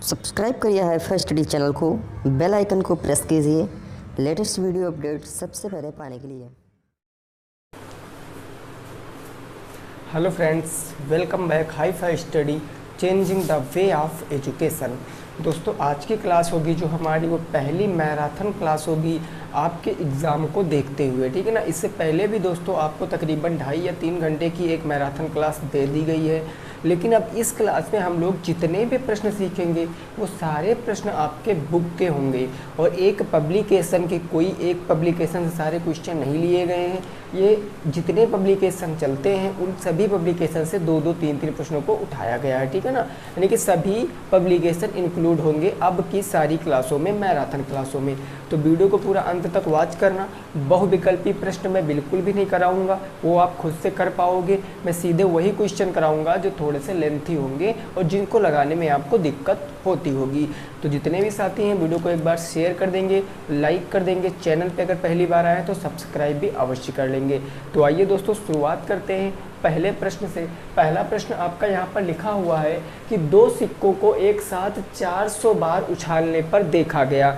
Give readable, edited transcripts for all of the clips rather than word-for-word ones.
Subscribe करिए hifi study channel को, bell icon को प्रेस कीजिए लेटेस्ट वीडियो अपडेट सबसे पहले पाने के लिए। Hello friends, welcome back hifi study changing the way of education. दोस्तों, आज की क्लास होगी जो हमारी वो पहली मैराथन क्लास होगी आपके एग्ज़ाम को देखते हुए, ठीक है ना। इससे पहले भी दोस्तों आपको तकरीबन 2.5 या 3 घंटे की एक मैराथन क्लास दे दी गई है, लेकिन अब इस क्लास में हम लोग जितने भी प्रश्न सीखेंगे वो सारे प्रश्न आपके बुक के होंगे और एक पब्लिकेशन के, कोई एक पब्लिकेशन से सारे क्वेश्चन नहीं लिए गए हैं। ये जितने पब्लिकेशन चलते हैं उन सभी पब्लिकेशन से 2-2, 3-3 प्रश्नों को उठाया गया है, ठीक है ना। यानी कि सभी पब्लिकेशन इंक्लूड होंगे अब की सारी क्लासों में, मैराथन क्लासों में। तो वीडियो को पूरा अंत तक वॉच करना। बहुविकल्पी प्रश्न मैं बिल्कुल भी नहीं कराऊंगा, वो आप खुद से कर पाओगे। मैं सीधे वही क्वेश्चन कराऊंगा जो थोड़े से लेंथी होंगे और जिनको लगाने में आपको दिक्कत होती होगी। तो जितने भी साथी हैं वीडियो को एक बार शेयर कर देंगे, लाइक कर देंगे, चैनल पे अगर पहली बार आए तो सब्सक्राइब भी अवश्य कर लेंगे। तो आइए दोस्तों शुरुआत करते हैं पहले प्रश्न से। पहला प्रश्न आपका यहाँ पर लिखा हुआ है कि 2 सिक्कों को एक साथ 400 बार उछालने पर देखा गया।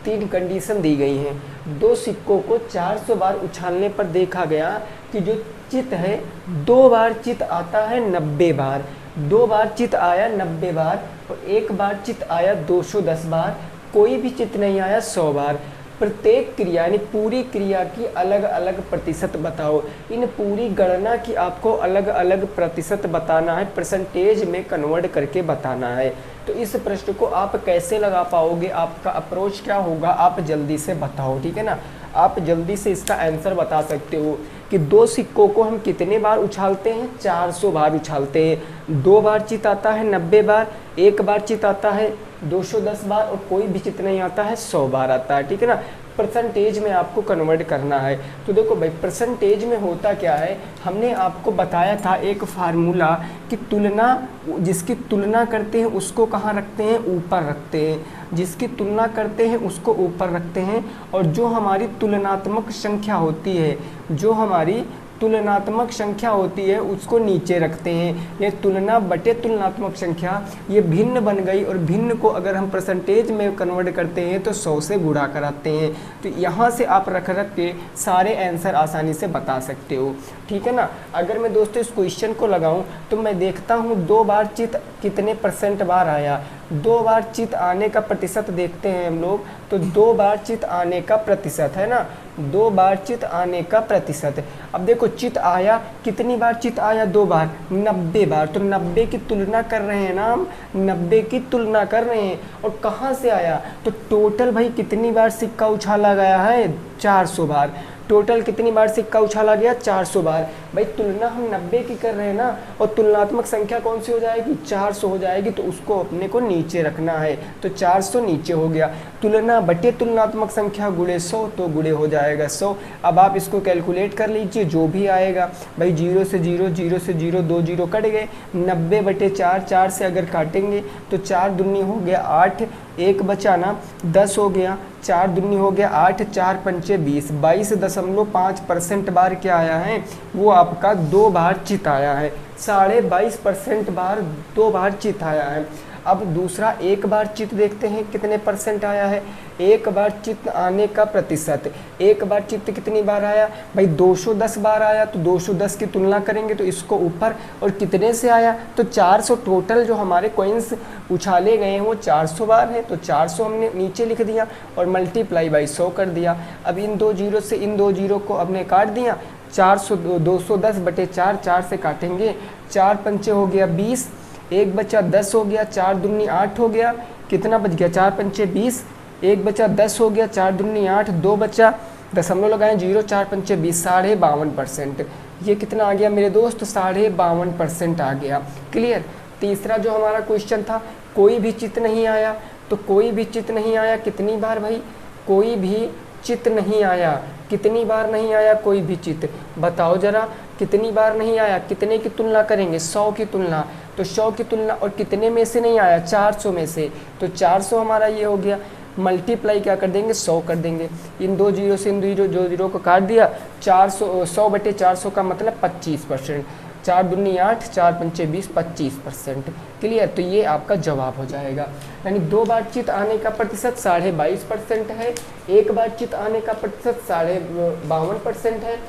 3 कंडीशन दी गई हैं। 2 सिक्कों को 400 बार उछालने पर देखा गया कि जो चित है 2 बार चित आता है 90 बार, 2 बार चित आया 90 बार और 1 बार चित आया 210 बार, कोई भी चित नहीं आया 100 बार। प्रत्येक क्रिया यानी पूरी क्रिया की अलग अलग प्रतिशत बताओ। इन पूरी गणना की आपको अलग अलग प्रतिशत बताना है, परसेंटेज में कन्वर्ट करके बताना है। तो इस प्रश्न को आप कैसे लगा पाओगे, आपका अप्रोच क्या होगा, आप जल्दी से बताओ, ठीक है ना। आप जल्दी से इसका आंसर बता सकते हो कि 2 सिक्कों को हम कितने बार उछालते हैं, 400 बार उछालते हैं। 2 बार चित आता है 90 बार, 1 बार चित आता है 210 बार और कोई भी चित नहीं आता है 100 बार आता है, ठीक है ना। परसेंटेज में आपको कन्वर्ट करना है। तो देखो भाई, परसेंटेज में होता क्या है, हमने आपको बताया था एक फार्मूला कि तुलना, जिसकी तुलना करते हैं उसको कहाँ रखते हैं, ऊपर रखते हैं। जिसकी तुलना करते हैं उसको ऊपर रखते हैं और जो हमारी तुलनात्मक संख्या होती है, जो हमारी तुलनात्मक संख्या होती है उसको नीचे रखते हैं। ये तुलना बटे तुलनात्मक संख्या ये भिन्न बन गई और भिन्न को अगर हम परसेंटेज में कन्वर्ट करते हैं तो 100 से गुणा कराते हैं। तो यहाँ से आप रख के सारे आंसर आसानी से बता सकते हो, ठीक है ना। अगर मैं दोस्तों इस क्वेश्चन को लगाऊं तो मैं देखता हूँ 2 बार चित कितने % बार आया। 2 बार चित आने का प्रतिशत देखते हैं हम लोग, तो 2 बार चित आने का प्रतिशत है ना, 2 बार चित आने का प्रतिशत। अब देखो चित आया, कितनी बार चित आया, 2 बार, 90 बार। तो 90 की तुलना कर रहे हैं ना हम, 90 की तुलना कर रहे हैं। और कहाँ से आया, तो टोटल भाई कितनी बार सिक्का उछाला गया है, 400 बार। टोटल कितनी बार सिक्का उछाला गया, 400 बार। भाई तुलना हम 90 की कर रहे हैं ना, और तुलनात्मक संख्या कौन सी हो जाएगी, 400 हो जाएगी। तो उसको अपने को नीचे रखना है, तो 400 नीचे हो गया। तुलना बटे तुलनात्मक संख्या गुणे 100, तो गुणे हो जाएगा 100। अब आप इसको कैलकुलेट कर लीजिए जो भी आएगा। भाई 0 से 0, 0 से 0, 2 0 कट गए। 90 बटे 4, 4 से अगर काटेंगे तो 4 दूनी हो गया 8, 1 बचा ना 10 हो गया, 4 दूनी हो गया 8, 4 पंचे 20, 22.5% बार क्या आया है, वो आपका 2 बार चित आया है। 22.5% बार 2 बार चित आया है। अब दूसरा 1 बार चित देखते हैं कितने % आया है। 1 बार चित आने का प्रतिशत, 1 बार चित कितनी बार आया भाई, 210 बार आया। तो 210 की तुलना करेंगे तो इसको ऊपर, और कितने से आया, तो 400। टोटल जो हमारे कॉइन्स उछाले गए हैं वो 400 बार है, तो 400 हमने नीचे लिख दिया और मल्टीप्लाई बाई 100 कर दिया। अब इन 2 जीरो से इन 2 जीरो को हमने काट दिया। 210 बटे 4, 4 से काटेंगे, 4 पंचे हो गया 20, 1 बचा 10 हो गया, 4 दूनी 8 हो गया, कितना बच गया, 4 पंचे 20, 1 बचा 10 हो गया, 4 दूनी 8, 2 बचा, दशमलव लगाएं 0, 4 पंचे 20, 52.5%। ये कितना आ गया मेरे दोस्त, 52.5% आ गया। क्लियर। तीसरा जो हमारा क्वेश्चन था, कोई भी चित नहीं आया। तो कोई भी चित नहीं आया कितनी बार भाई, कोई भी चित नहीं आया, कितनी बार नहीं आया कोई भी चित, बताओ जरा कितनी बार नहीं आया। कितने की तुलना करेंगे, 100 की तुलना। तो 100 की तुलना और कितने में से नहीं आया, 400 में से। तो 400 हमारा ये हो गया। मल्टीप्लाई क्या कर देंगे, 100 कर देंगे। इन 2 जीरो से इन 2 जीरो को काट दिया। 400, 100 बटे 400 का मतलब 25%। 4 दूनी 8, 4 पंचे 20, 25%। क्लियर, तो ये आपका जवाब हो जाएगा। यानी 2 बातचीत आने का प्रतिशत 22.5% है, 1 बातचीत आने का प्रतिशत 52.5% है,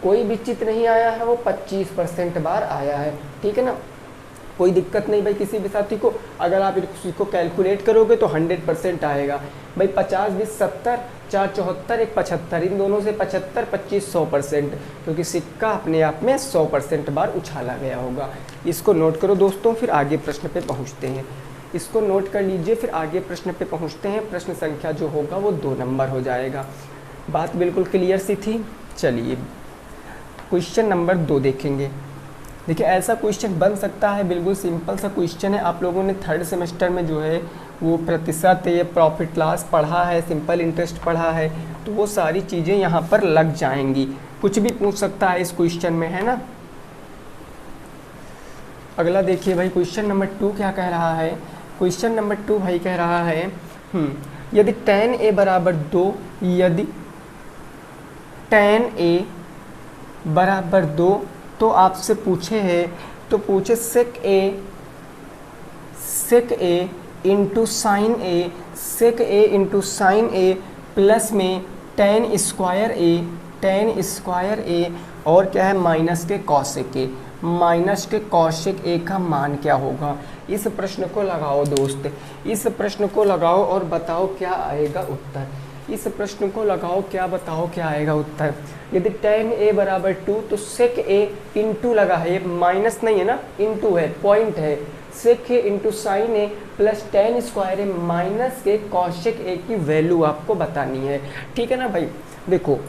कोई भी चित नहीं आया है वो 25% बार आया है। ठीक है ना, कोई दिक्कत नहीं भाई किसी भी साथी को। अगर आप इसको कैलकुलेट करोगे तो 100% आएगा भाई। 50 20 70, 4 74, 1 75, इन दोनों से 75 25 100%, क्योंकि सिक्का अपने आप में 100% बार उछाला गया होगा। इसको नोट करो दोस्तों, फिर आगे प्रश्न पे पहुँचते हैं। इसको नोट कर लीजिए, फिर आगे प्रश्न पे पहुँचते हैं। प्रश्न संख्या जो होगा वो 2 नंबर हो जाएगा। बात बिल्कुल क्लियर सी थी। चलिए क्वेश्चन नंबर 2 देखेंगे। देखिए ऐसा क्वेश्चन बन सकता है, बिल्कुल सिंपल सा क्वेश्चन है। आप लोगों ने 3rd सेमेस्टर में जो है वो प्रतिशत, ये प्रॉफिट लॉस पढ़ा है, सिंपल इंटरेस्ट पढ़ा है, तो वो सारी चीज़ें यहाँ पर लग जाएंगी। कुछ भी पूछ सकता है इस क्वेश्चन में, है ना। अगला देखिए भाई, क्वेश्चन नंबर 2 क्या कह रहा है। क्वेश्चन नंबर 2 भाई कह रहा है यदि tan a बराबर 2, यदि tan a बराबर 2, तो आपसे पूछे है, तो पूछे sec a into sine A, sec a into sine A plus में tan स्क्वायर a और क्या है माइनस के cosec a, माइनस के cosec a का मान क्या होगा। इस प्रश्न को लगाओ दोस्त, इस प्रश्न को लगाओ और बताओ क्या आएगा उत्तर। इस प्रश्न को लगाओ, क्या बताओ क्या आएगा उत्तर। यदि tan a बराबर 2, तो sec a इंटू लगा है, ये माइनस नहीं है ना, इंटू है, पॉइंट है। sec a into sine a plus tan square a minus के cosec a की वैल्यू आपको बतानी है। ठीक है ना भाई। देखो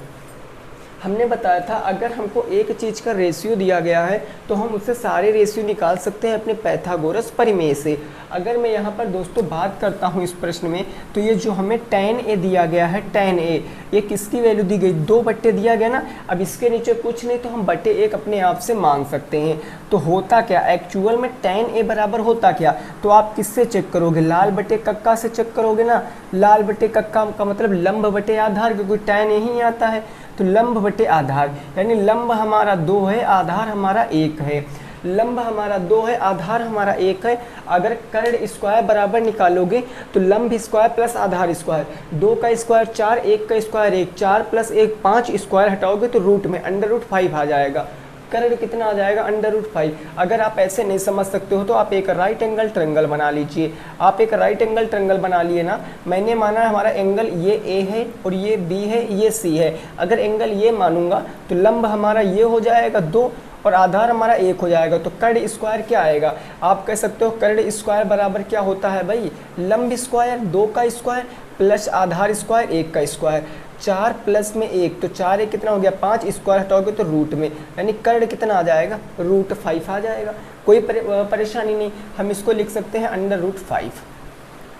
हमने बताया था अगर हमको एक चीज़ का रेशियो दिया गया है तो हम उससे सारे रेशियो निकाल सकते हैं अपने पाइथागोरस प्रमेय से। अगर मैं यहाँ पर दोस्तों बात करता हूँ इस प्रश्न में, तो ये जो हमें tan a दिया गया है, tan a, ये किसकी वैल्यू दी गई, 2 बट्टे दिया गया ना। अब इसके नीचे कुछ नहीं तो हम बट्टे 1 अपने आप से मान सकते हैं। तो होता क्या एक्चुअल में tan a बराबर होता क्या, तो आप किससे चेक करोगे, लाल बटे कक्का से चेक करोगे ना। लाल बटे कक्का का मतलब लंब बटे आधार, क्योंकि tan यही आता है, तो लंब बटे आधार, यानी लंब हमारा 2 है, आधार हमारा 1 है। लंब हमारा 2 है, आधार हमारा 1 है। अगर कर्ण स्क्वायर बराबर निकालोगे तो लंब स्क्वायर प्लस आधार स्क्वायर, 2 का स्क्वायर 4, 1 का स्क्वायर 1, 4 प्लस 1 5, स्क्वायर हटाओगे तो रूट में √5 आ जाएगा। कर्ण कितना आ जाएगा, √5। अगर आप ऐसे नहीं समझ सकते हो तो आप एक राइट एंगल ट्रायंगल बना लीजिए। आप एक राइट एंगल ट्रायंगल बना लिए ना, मैंने माना हमारा एंगल ये A है और ये B है, ये C है। अगर एंगल ये मानूंगा तो लंब हमारा ये हो जाएगा 2 और आधार हमारा 1 हो जाएगा। तो कर्ण स्क्वायर क्या आएगा, आप कह सकते हो कर्ण स्क्वायर बराबर क्या होता है भाई, लंब स्क्वायर 2 का स्क्वायर प्लस आधार स्क्वायर 1 का स्क्वायर। 4 प्लस में 1, तो 4 1 कितना हो गया 5, स्क्वायर हटाओगे तो रूट में, यानी कर्ण कितना आ जाएगा, √5 आ जाएगा। कोई परेशानी नहीं, हम इसको लिख सकते हैं √5।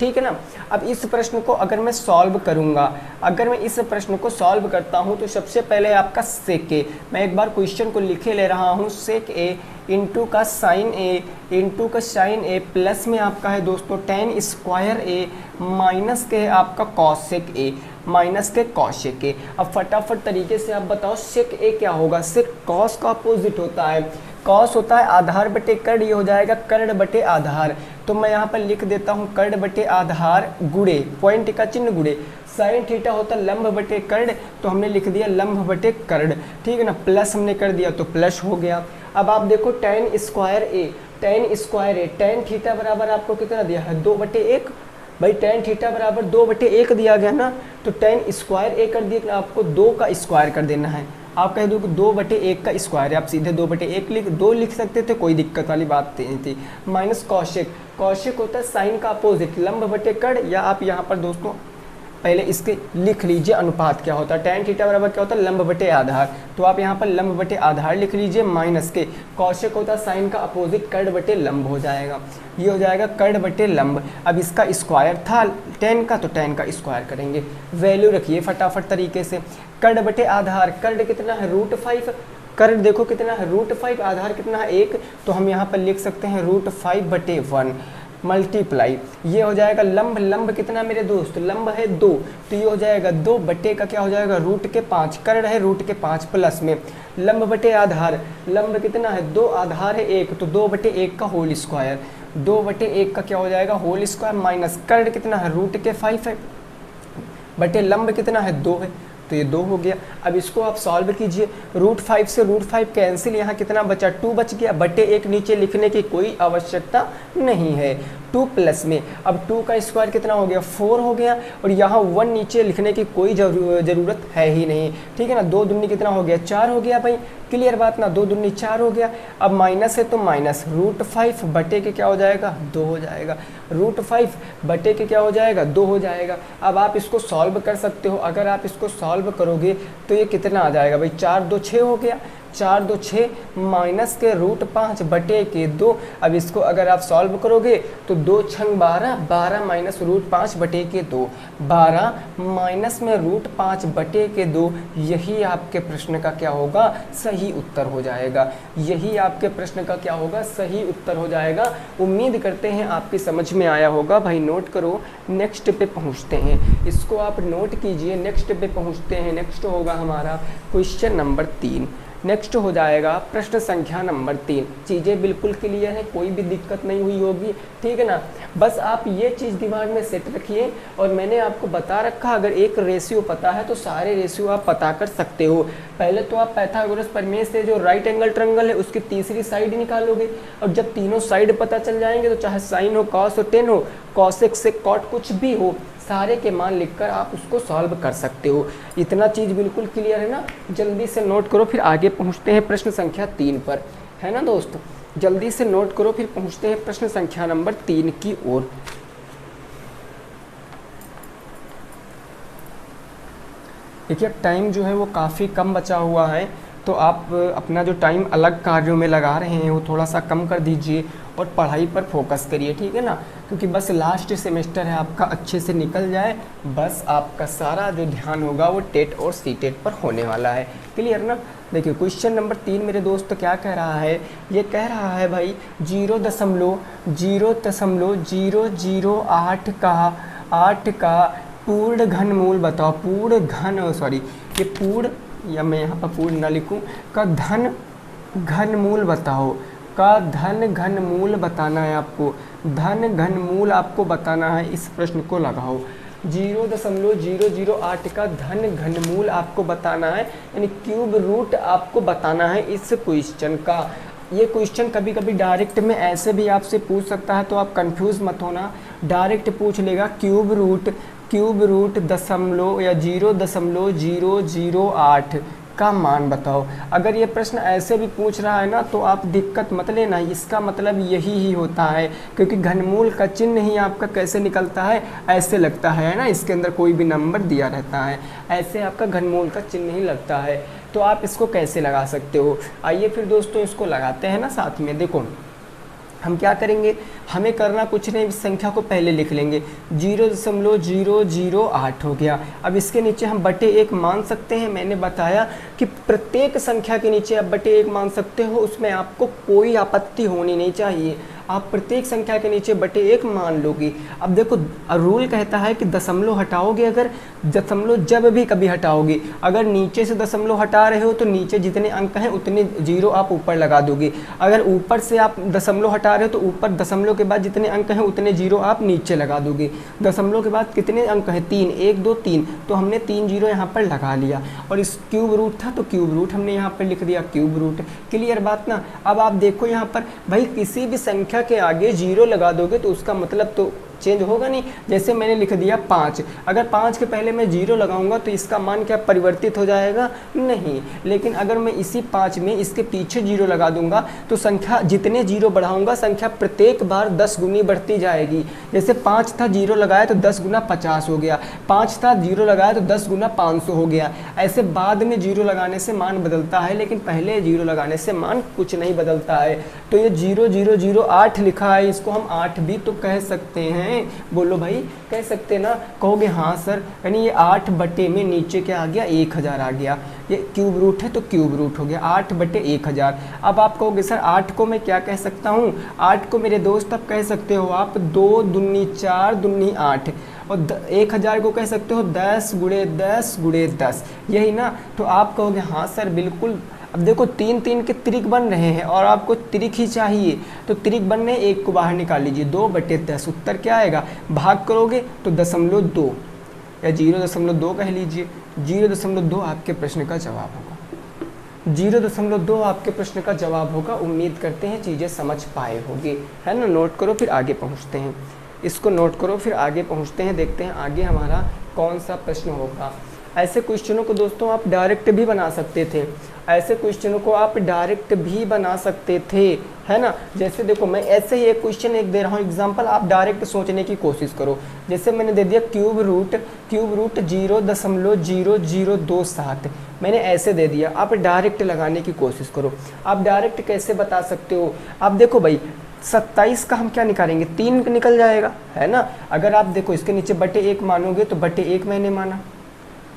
ठीक है ना। अब इस प्रश्न को अगर मैं सॉल्व करूंगा, अगर मैं इस प्रश्न को सॉल्व करता हूं तो सबसे पहले आपका sec a, मैं एक बार क्वेश्चन को लिखे ले रहा हूं, sec a इंटू का साइन a प्लस में आपका है दोस्तों tan स्क्वायर a माइनस के है आपका cosec a, माइनस के cosec a। अब फटाफट तरीके से आप बताओ sec a क्या होगा। sec cos का अपोजिट होता है, cos होता है आधार बटे कर्ण, ये हो जाएगा कर्ण बटे आधार। तो मैं यहाँ पर लिख देता हूँ कर्ण बटे आधार गुणे, पॉइंट का चिन्ह गुणे, साइन थीटा होता है लंब बटे कर्ण, तो हमने लिख दिया लंब बटे कर्ण। ठीक है ना, प्लस हमने कर दिया तो प्लस हो गया। अब आप देखो tan square a, tan theta बराबर आपको कितना दिया है 2/1। भाई tan थीटा बराबर 2/1 दिया गया ना, तो tan स्क्वायर a कर दिया, आपको 2 का स्क्वायर कर देना है। आप कह दो कि 2/1 का स्क्वायर है, आप सीधे 2/1 2 लिख सकते थे, कोई दिक्कत वाली बात नहीं थी। माइनस कौशिक होता है साइन का अपोजिट, लंब बटे कर्ण, या आप यहाँ पर दोस्तों पहले इसके लिख लीजिए अनुपात क्या होता है। tan थीटा बराबर क्या होता है लंब बटे आधार, तो आप यहाँ पर लंब बटे आधार लिख लीजिए, माइनस के कौशिक होता है साइन का अपोजिट कर्ण बटे लंब हो जाएगा, ये हो जाएगा कर्ण बटे लंब। अब इसका स्क्वायर था tan का, तो tan का स्क्वायर करेंगे, वैल्यू रखिए फटाफट तरीके से। कर्ण बटे आधार, कर्ण कितना है √5, कर्ण देखो कितना है √5, आधार कितना है 1, तो हम यहाँ पर लिख सकते हैं √5/1। मल्टीप्लाई, ये हो जाएगा लंब, लंब कितना मेरे दोस्त, लंब है 2, तो ये हो जाएगा 2 बटे का क्या हो जाएगा रूट के 5, कर्ण है रूट के 5 प्लस में लंब बटे आधार, लंब कितना है 2, आधार है 1, तो 2 बटे 1 का होल स्क्वायर, 2 बटे 1 का क्या हो जाएगा होल स्क्वायर माइनस कर्ण कितना है रूट के 5 है बटे लंब कितना है 2 है, तो ये 2 हो गया। अब इसको आप सॉल्व कीजिए, रूट 5 से रूट 5 कैंसिल, यहाँ कितना बचा 2 बच गया, बटे 1 नीचे लिखने की कोई आवश्यकता नहीं है, 2 प्लस में अब 2 का स्क्वायर कितना हो गया 4 हो गया, और यहाँ 1 नीचे लिखने की कोई ज़रूरत है ही नहीं, ठीक है ना। 2 दूनी कितना हो गया 4 हो गया भाई, क्लियर बात ना, 2 दूनी 4 हो गया। अब माइनस है तो माइनस रूट 5 बटे के क्या हो जाएगा 2 हो जाएगा, रूट 5 बटे के क्या हो जाएगा 2 हो जाएगा। अब आप इसको सॉल्व कर सकते हो, अगर आप इसको सॉल्व करोगे तो ये कितना आ जाएगा भाई 4 2 6 हो गया, 4 2 6 माइनस के रूट 5 बटे के 2। अब इसको अगर आप सॉल्व करोगे तो 2 छंग 12, 12 माइनस रूट 5 बटे के 2, 12 माइनस में रूट 5 बटे के 2, यही आपके प्रश्न का क्या होगा सही उत्तर हो जाएगा, यही आपके प्रश्न का क्या होगा सही उत्तर हो जाएगा। उम्मीद करते हैं आपकी समझ में आया होगा भाई, नोट करो, नेक्स्ट पे पहुँचते हैं, इसको आप नोट कीजिए, नेक्स्ट पे पहुँचते हैं। नेक्स्ट होगा हमारा क्वेश्चन नंबर 3, नेक्स्ट हो जाएगा प्रश्न संख्या नंबर 3। चीज़ें बिल्कुल क्लियर है, कोई भी दिक्कत नहीं हुई होगी, ठीक है ना। बस आप ये चीज़ दिमाग में सेट रखिए, और मैंने आपको बता रखा अगर एक रेशियो पता है तो सारे रेशियो आप पता कर सकते हो। पहले तो आप पाइथागोरस प्रमेय से जो राइट एंगल ट्रायंगल है उसकी तीसरी साइड निकालोगे, और जब तीनों साइड पता चल जाएंगे तो चाहे साइन हो, कॉस हो, टेन हो, कॉसेक से कॉट कुछ भी हो, सारे के मान लिखकर आप उसको सॉल्व कर सकते हो। इतना चीज़ बिल्कुल क्लियर है ना, जल्दी से नोट करो, फिर आगे पहुंचते हैं प्रश्न संख्या 3 पर, है ना दोस्त। जल्दी से नोट करो, फिर पहुंचते हैं प्रश्न संख्या नंबर 3 की ओर। देखिए अब टाइम जो है वो काफ़ी कम बचा हुआ है, तो आप अपना जो टाइम अलग कार्यों में लगा रहे हैं वो थोड़ा सा कम कर दीजिए और पढ़ाई पर फोकस करिए, ठीक है ना, क्योंकि बस लास्ट सेमेस्टर है आपका, अच्छे से निकल जाए, बस आपका सारा जो ध्यान होगा वो टेट और सी टेट पर होने वाला है, क्लियर ना। देखिए क्वेश्चन नंबर 3 मेरे दोस्त क्या कह रहा है, ये कह रहा है भाई 0.008 का पूर्ण घनमूल बताओ, पूर्ण घन सॉरी ये पूर्ण, या मैं यहाँ पर पूर्ण ना लिखूँ, का धन घनमूल बताओ, का धन घनमूल बताना है आपको, धन घनमूल आपको बताना है, इस प्रश्न को लगाओ। 0.008 का धन घनमूल आपको बताना है, यानी क्यूब रूट आपको बताना है इस क्वेश्चन का। ये क्वेश्चन कभी कभी डायरेक्ट में ऐसे भी आपसे पूछ सकता है, तो आप कंफ्यूज मत होना, डायरेक्ट पूछ लेगा क्यूब रूट दशमलव या 0.008 का मान बताओ। अगर ये प्रश्न ऐसे भी पूछ रहा है ना तो आप दिक्कत मत लेना, इसका मतलब यही ही होता है, क्योंकि घनमूल का चिन्ह ही आपका कैसे निकलता है, ऐसे लगता है ना, इसके अंदर कोई भी नंबर दिया रहता है, ऐसे आपका घनमूल का चिन्ह ही लगता है। तो आप इसको कैसे लगा सकते हो, आइए फिर दोस्तों इसको लगाते हैं ना साथ में। देखो हम क्या करेंगे, हमें करना कुछ नहीं, इस संख्या को पहले लिख लेंगे, 0.008 हो गया। अब इसके नीचे हम बटे 1 मान सकते हैं, मैंने बताया कि प्रत्येक संख्या के नीचे आप बटे 1 मान सकते हो, उसमें आपको कोई आपत्ति होनी नहीं चाहिए, आप प्रत्येक संख्या के नीचे बटे 1 मान लोगे। अब देखो रूल कहता है कि दशमलव हटाओगे, अगर दशमलव जब भी कभी हटाओगे, अगर नीचे से दशमलव हटा रहे हो तो नीचे जितने अंक हैं उतने जीरो आप ऊपर लगा दोगे, अगर ऊपर से आप दशमलव हटा रहे हो तो ऊपर दशमलव के बाद जितने अंक हैं उतने जीरो आप नीचे लगा दोगे। दशमलव के बाद कितने अंक हैं 3, 1 2 3, तो हमने 3 जीरो यहाँ पर लगा लिया, और इस क्यूब रूट था तो क्यूब रूट हमने यहाँ पर लिख दिया, क्यूब रूट, क्लियर बात ना। अब आप देखो यहाँ पर भाई किसी भी संख्या के आगे जीरो लगा दोगे तो उसका मतलब तो चेंज होगा नहीं। जैसे मैंने लिख दिया 5, अगर 5 के पहले मैं जीरो लगाऊंगा तो इसका मान क्या परिवर्तित हो जाएगा, नहीं। लेकिन अगर मैं इसी 5 में इसके पीछे जीरो लगा दूंगा तो संख्या जितने जीरो बढ़ाऊंगा संख्या प्रत्येक बार 10 गुनी बढ़ती जाएगी। जैसे 5 था जीरो लगाया तो 10 गुना 50 हो गया, 5 था जीरो लगाया तो 10 गुना 500 हो गया। ऐसे बाद में जीरो लगाने से मान बदलता है, लेकिन पहले जीरो लगाने से मान कुछ नहीं बदलता है। तो ये 0.008 लिखा है, इसको हम 8 भी तो कह सकते हैं, हैं, बोलो भाई, कह सकते हैं ना, कहोगे हाँ सर, यानी ये 8 बटे में नीचे क्या आ गया, 1000 आ गया, ये क्यूब रूट है तो क्यूब रूट हो गया 8 बटे 1000। अब आप कहोगे सर 8 को मैं क्या कह सकता हूँ, 8 को मेरे दोस्त आप कह सकते हो आप 2 दूनी 4 दूनी 8, और 1000 को कह सकते हो 10 गुणे 10 गुणे 10, यही ना। तो आप कहोगे हाँ सर बिल्कुल। अब देखो 3 3 के त्रिक बन रहे हैं और आपको त्रिक ही चाहिए, तो त्रिक बनने 1 को बाहर निकाल लीजिए, 2 बटे 10, उत्तर क्या आएगा, भाग करोगे तो 0.2 या 0.2 कह लीजिए, 0.2 आपके प्रश्न का जवाब होगा, 0.2 आपके प्रश्न का जवाब होगा। उम्मीद करते हैं चीज़ें समझ पाए होंगे, है ना। नोट करो फिर आगे पहुँचते हैं, इसको नोट करो फिर आगे पहुँचते हैं, देखते हैं आगे हमारा कौन सा प्रश्न होगा। ऐसे क्वेश्चनों को दोस्तों आप डायरेक्ट भी बना सकते थे, ऐसे क्वेश्चनों को आप डायरेक्ट भी बना सकते थे, है ना। जैसे देखो मैं ऐसे ही एक क्वेश्चन एक दे रहा हूँ एग्जांपल, आप डायरेक्ट सोचने की कोशिश करो। जैसे मैंने दे दिया क्यूब रूट 0.0027, मैंने ऐसे दे दिया, आप डायरेक्ट लगाने की कोशिश करो। आप डायरेक्ट कैसे बता सकते हो, आप देखो भाई 27 का हम क्या निकालेंगे, 3 निकल जाएगा, है ना। अगर आप देखो इसके नीचे बटे 1 मानोगे तो बटे 1 मैंने माना,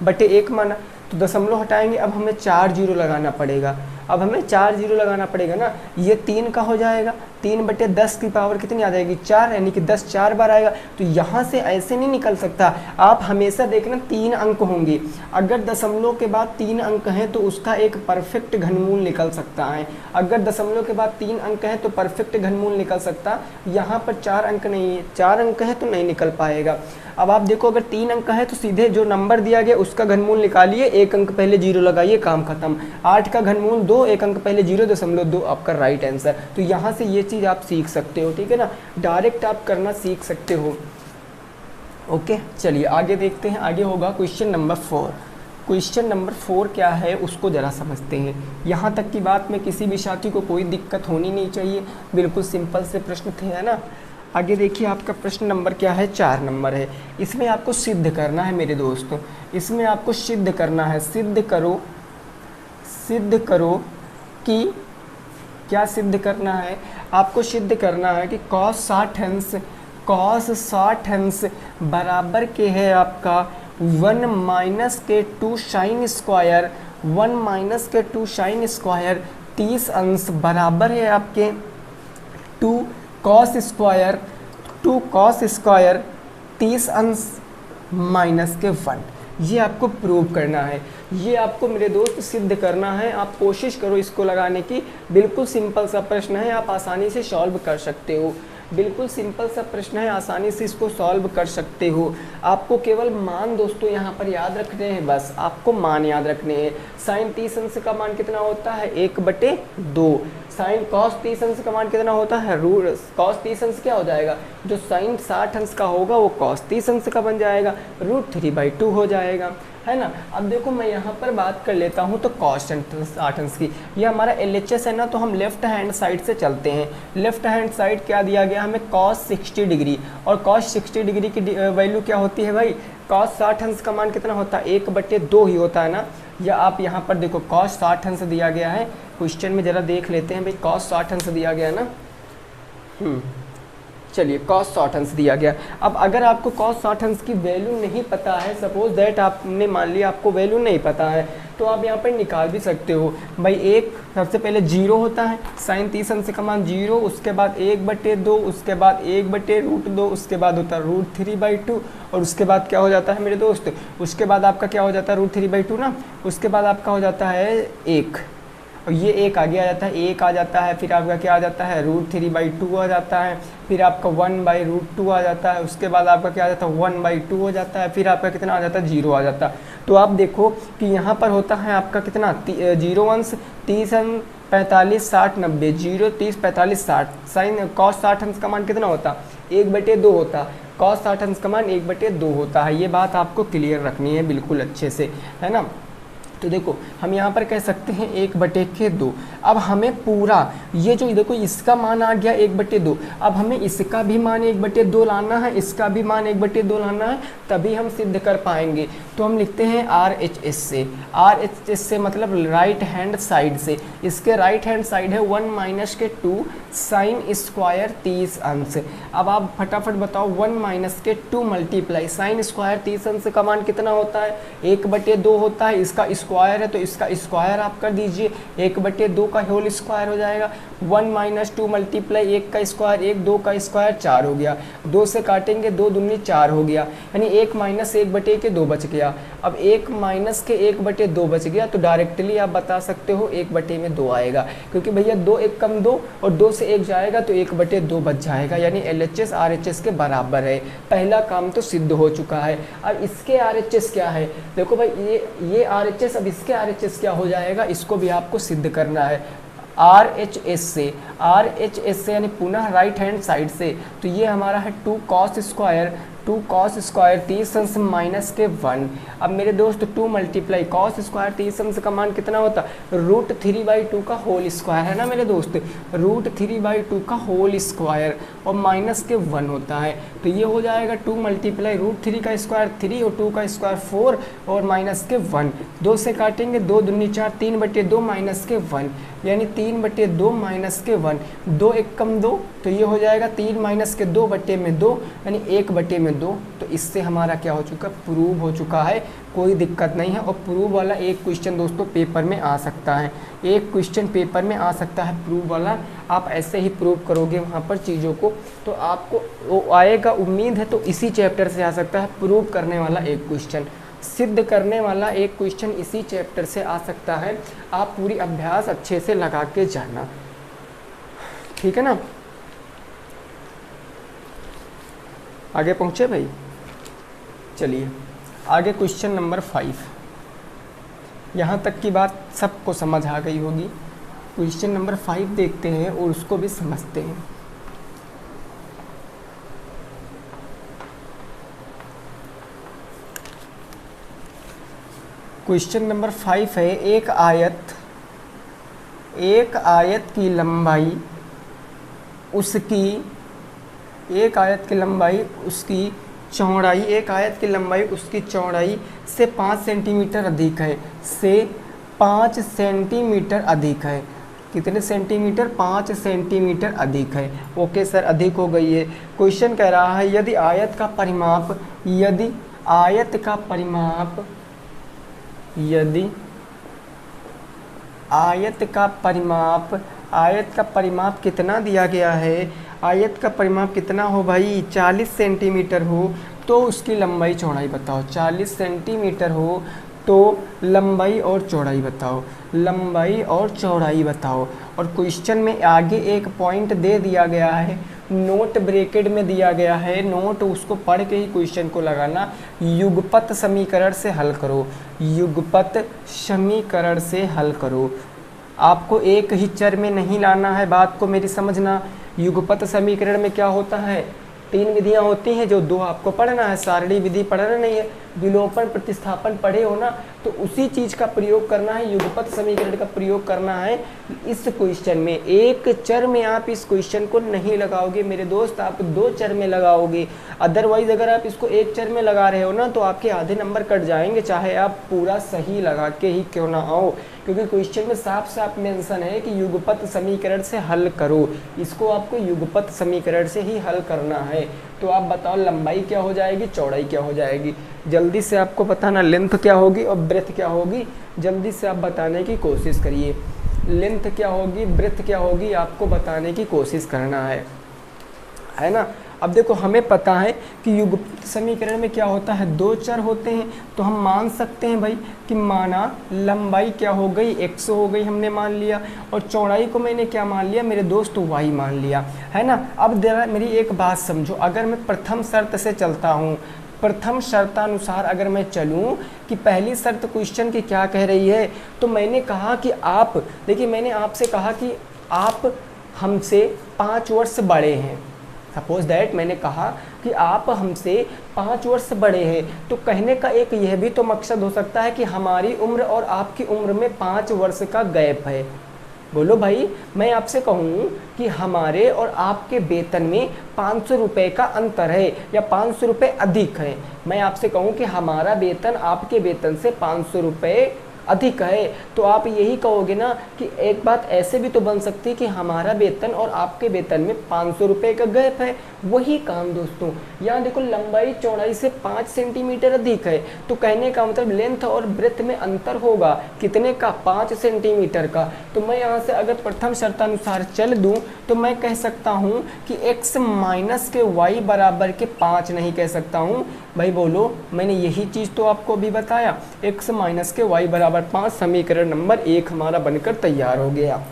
बटे 1 माना, तो दशमलव हटाएंगे, अब हमें 4 जीरो लगाना पड़ेगा, अब हमें 4 जीरो लगाना पड़ेगा ना, ये 3 का हो जाएगा, 3 बटे 10 की पावर कितनी आ जाएगी, 4, यानी कि 10 4 बार आएगा। तो यहाँ से ऐसे नहीं निकल सकता, आप हमेशा देखना 3 अंक होंगे, अगर दशमलव के बाद 3 अंक हैं तो उसका एक परफेक्ट घनमूल निकल सकता है, अगर दशमलव के बाद 3 अंक हैं तो परफेक्ट घनमूल निकल सकता। यहाँ पर 4 अंक नहीं है, 4 अंक है तो नहीं निकल पाएगा। अब आप देखो अगर 3 अंक है तो सीधे जो नंबर दिया गया उसका घनमूल निकालिए, 1 अंक पहले 0 लगाइए, काम खत्म। 8 का घनमूल 2, 1 अंक पहले 0.2 आपका राइट आंसर। तो यहाँ से ये चीज़ आप सीख सकते हो, ठीक है ना, डायरेक्ट आप करना सीख सकते हो। ओके चलिए आगे देखते हैं, आगे होगा क्वेश्चन नंबर 4। क्वेश्चन नंबर 4 क्या है उसको ज़रा समझते हैं। यहाँ तक की बात में किसी भी साथी को कोई दिक्कत होनी नहीं चाहिए, बिल्कुल सिंपल से प्रश्न थे, है ना। आगे देखिए आपका प्रश्न नंबर क्या है, 4 नंबर है। इसमें आपको सिद्ध करना है मेरे दोस्तों, इसमें आपको सिद्ध करना है, सिद्ध करो कि क्या सिद्ध करना है, आपको सिद्ध करना है कि cos 60 अंश बराबर के है आपका 1 माइनस के 2 साइन स्क्वायर, 1 माइनस के 2 साइन स्क्वायर 30 अंश बराबर है आपके 2 कॉस स्क्वायर 30 अंश माइनस के 1। ये आपको प्रूव करना है, ये आपको मेरे दोस्त सिद्ध करना है। आप कोशिश करो इसको लगाने की, बिल्कुल सिंपल सा प्रश्न है, आप आसानी से सॉल्व कर सकते हो, बिल्कुल सिंपल सा प्रश्न है, आसानी से इसको सॉल्व कर सकते हो। आपको केवल मान दोस्तों यहाँ पर याद रखने हैं, बस आपको मान याद रखने हैं। साइन 30 अंश का मान कितना होता है, 1/2। साइन कॉस 30 अंश का मान कितना होता है, रूट कॉस 30 अंश क्या हो जाएगा, जो साइन 60 अंश का होगा वो कॉस 30 अंश का बन जाएगा, √3/2 हो जाएगा, है ना। अब देखो मैं यहाँ पर बात कर लेता हूँ तो कॉस 60 अंश की, ये हमारा LHS है ना, तो हम लेफ्ट हैंड साइड से चलते हैं। लेफ्ट हैंड साइड क्या दिया गया हमें, cos 60 डिग्री, और cos 60 डिग्री की वैल्यू क्या होती है भाई, cos 60 अंश का मान कितना होता है, 1/2 ही होता है ना। या आप यहाँ पर देखो cos 60 अंश दिया गया है, क्वेश्चन में ज़रा देख लेते हैं भाई, cos 60 अंश दिया गया है ना। चलिए cos 60 अंश दिया गया। अब अगर आपको cos 60 अंश की वैल्यू नहीं पता है, सपोज दैट आपने मान लिया आपको वैल्यू नहीं पता है, तो आप यहाँ पर निकाल भी सकते हो भाई। एक सबसे पहले 0 होता है, साइन 30 अंश का मान 0, उसके बाद 1/2, उसके बाद 1/√2, उसके बाद होता है √3/2, और उसके बाद क्या हो जाता है मेरे दोस्त, उसके बाद आपका क्या हो जाता है √3/2 ना, उसके बाद आपका हो जाता है 1, और ये 1 आगे आ जाता है, 1 आ जाता है, फिर आपका क्या आ जाता है √3/2 आ जाता है, फिर आपका 1/√2 आ जाता है, उसके बाद आपका क्या आ जाता है 1/2 हो जाता है, फिर आपका कितना आ जाता है 0 आ जाता है। तो आप देखो कि यहाँ पर होता है आपका कितना 0 अंश 30 अंश 45 60 90, 0 30 45 60, साइन कॉस 60 अंश का मान कितना होता, 1/2 होता, कॉस 60 अंश का मान 1/2 होता है। ये बात आपको क्लियर रखनी है बिल्कुल अच्छे से, है ना। तो देखो हम यहाँ पर कह सकते हैं 1/2। अब हमें पूरा ये जो देखो इसका मान आ गया 1/2, अब हमें इसका भी मान 1/2 लाना है, इसका भी मान 1/2 लाना है, तभी हम सिद्ध कर पाएंगे। तो हम लिखते हैं RHS से, RHS से मतलब राइट हैंड साइड से, इसके राइट हैंड साइड है 1 - 2 sin स्क्वायर 30 अंश। अब आप फटाफट बताओ 1 - 2 मल्टीप्लाई sin स्क्वायर 30 अंश का मान कितना होता है, 1/2 होता है, इसका स्क्वायर है तो इसका स्क्वायर आप कर दीजिए, 1/2 का होल स्क्वायर हो जाएगा। 1 - 2 मल्टीप्लाई 1 का स्क्वायर 1, 2 का स्क्वायर 4 हो गया, 2 से काटेंगे 2 दूनी 4 हो गया, यानी 1 - 1/2 बच गया। अब 1 - 1/2 बच गया तो डायरेक्टली आप बता सकते हो 1/2 आएगा, क्योंकि भैया 2 1 कम 2 और 2 से 1 जाएगा तो 1/2 बच जाएगा, यानी LHS RHS के बराबर है। पहला काम तो सिद्ध हो चुका है। अब इसके RHS क्या है, देखो भाई ये RHS, अब इसके RHS क्या हो जाएगा, इसको भी आपको सिद्ध करना है। RHS से यानी पुनः राइट हैंड साइड से, तो ये हमारा है 2 cos स्क्वायर 30 अंश -1। अब मेरे दोस्त 2 मल्टीप्लाई cos स्क्वायर 30 अंश का मान कितना होता है, √3/2 का होल स्क्वायर है ना मेरे दोस्त, √3/2 का होल स्क्वायर और -1 होता है, तो ये हो जाएगा 2 मल्टीप्लाई √3 का स्क्वायर 3 और 2 का स्क्वायर 4 और -1। 2 से काटेंगे 2 दूनी 4, 3/2 -1, यानी 3/2 -1, 2 1 कम 2 तो ये हो जाएगा 3 - 2/2 यानी 1/2। तो इससे हमारा क्या हो चुका, प्रूव हो चुका है, कोई दिक्कत नहीं है। और प्रूव वाला एक क्वेश्चन दोस्तों पेपर में आ सकता है, एक क्वेश्चन पेपर में आ सकता है प्रूव वाला, आप ऐसे ही प्रूव करोगे वहाँ पर चीज़ों को तो आपको वो आएगा, उम्मीद है। तो इसी चैप्टर से आ सकता है प्रूव करने वाला एक क्वेश्चन, सिद्ध करने वाला एक क्वेश्चन इसी चैप्टर से आ सकता है। आप पूरी अभ्यास अच्छे से लगा के जाना, ठीक है ना। आगे पहुँचे भाई, चलिए आगे क्वेश्चन नंबर 5। यहाँ तक की बात सबको समझ आ गई होगी। क्वेश्चन नंबर 5 देखते हैं और उसको भी समझते हैं। क्वेश्चन नंबर 5 है, एक आयत की लंबाई उसकी चौड़ाई, एक आयत की लंबाई उसकी चौड़ाई से 5 सेंटीमीटर अधिक है, से 5 सेंटीमीटर अधिक है। कितने सेंटीमीटर, 5 सेंटीमीटर अधिक है। ओके सर, अधिक हो गई है। क्वेश्चन कह रहा है यदि आयत का परिमाप कितना दिया गया है, आयत का परिमाप कितना हो भाई, 40 सेंटीमीटर हो तो उसकी लंबाई चौड़ाई बताओ। 40 सेंटीमीटर हो तो लंबाई और चौड़ाई बताओ। और क्वेश्चन में आगे एक पॉइंट दे दिया गया है, नोट ब्रैकेट में दिया गया है, नोट उसको पढ़ के ही क्वेश्चन को लगाना। युगपत समीकरण से हल करो। आपको एक ही चर में नहीं लाना है, बात को मेरी समझना। युगपत समीकरण में क्या होता है, 3 विधियां होती हैं, जो 2 आपको पढ़ना है, सारणी विधि पढ़ना नहीं है, विलोपन प्रतिस्थापन पढ़े हो ना, तो उसी चीज़ का प्रयोग करना है, युगपत समीकरण का प्रयोग करना है इस क्वेश्चन में। एक चर में आप इस क्वेश्चन को नहीं लगाओगे मेरे दोस्त, आप 2 चर में लगाओगे। अदरवाइज अगर आप इसको एक चर में लगा रहे हो ना तो आपके आधे नंबर कट जाएंगे, चाहे आप पूरा सही लगा के ही क्यों ना आओ, क्योंकि क्वेश्चन में साफ साफ मेंशन है कि युगपत समीकरण से हल करो। इसको आपको युगपत समीकरण से ही हल करना है। तो आप बताओ लंबाई क्या हो जाएगी, चौड़ाई क्या हो जाएगी, जल्दी से आपको बताना। लेंथ क्या होगी और ब्रेथ क्या होगी, जल्दी से आप बताने की कोशिश करिए। लेंथ क्या होगी, ब्रेथ क्या होगी, आपको बताने की कोशिश करना है ना। अब देखो हमें पता है कि युगपत समीकरण में क्या होता है, 2 चर होते हैं, तो हम मान सकते हैं भाई कि माना लंबाई क्या हो गई, x हो गई, हमने मान लिया, और चौड़ाई को मैंने क्या मान लिया मेरे दोस्त, y मान लिया, है ना। अब मेरी एक बात समझो, अगर मैं प्रथम शर्त से चलता हूँ, प्रथम शर्तानुसार अगर मैं चलूं कि पहली शर्त क्वेश्चन की क्या कह रही है, तो मैंने कहा कि आप देखिए, मैंने आपसे कहा कि आप हमसे 5 वर्ष बड़े हैं। सपोज दैट मैंने कहा कि आप हमसे 5 वर्ष बड़े हैं, तो कहने का एक यह भी तो मकसद हो सकता है कि हमारी उम्र और आपकी उम्र में 5 वर्ष का गैप है। बोलो भाई, मैं आपसे कहूँ कि हमारे और आपके वेतन में 500 रुपये का अंतर है या 500 रुपये अधिक है। मैं आपसे कहूँ कि हमारा वेतन आपके वेतन से 500 रुपये अधिक है, तो आप यही कहोगे ना कि एक बात ऐसे भी तो बन सकती है कि हमारा वेतन और आपके वेतन में 500 रुपये का गैप है। वही काम दोस्तों, यहाँ देखो लंबाई चौड़ाई से 5 सेंटीमीटर अधिक है, तो कहने का मतलब लेंथ और ब्रेथ में अंतर होगा कितने का, 5 सेंटीमीटर का। तो मैं यहाँ से अगर प्रथम शर्तानुसार चल दूँ तो मैं कह सकता हूँ कि x माइनस के y बराबर के 5 नहीं कह सकता हूँ। भाई बोलो, मैंने यही चीज़ तो आपको अभी बताया, x माइनस के y बराबर 5 समीकरण नंबर 1 हमारा बनकर तैयार हो गया।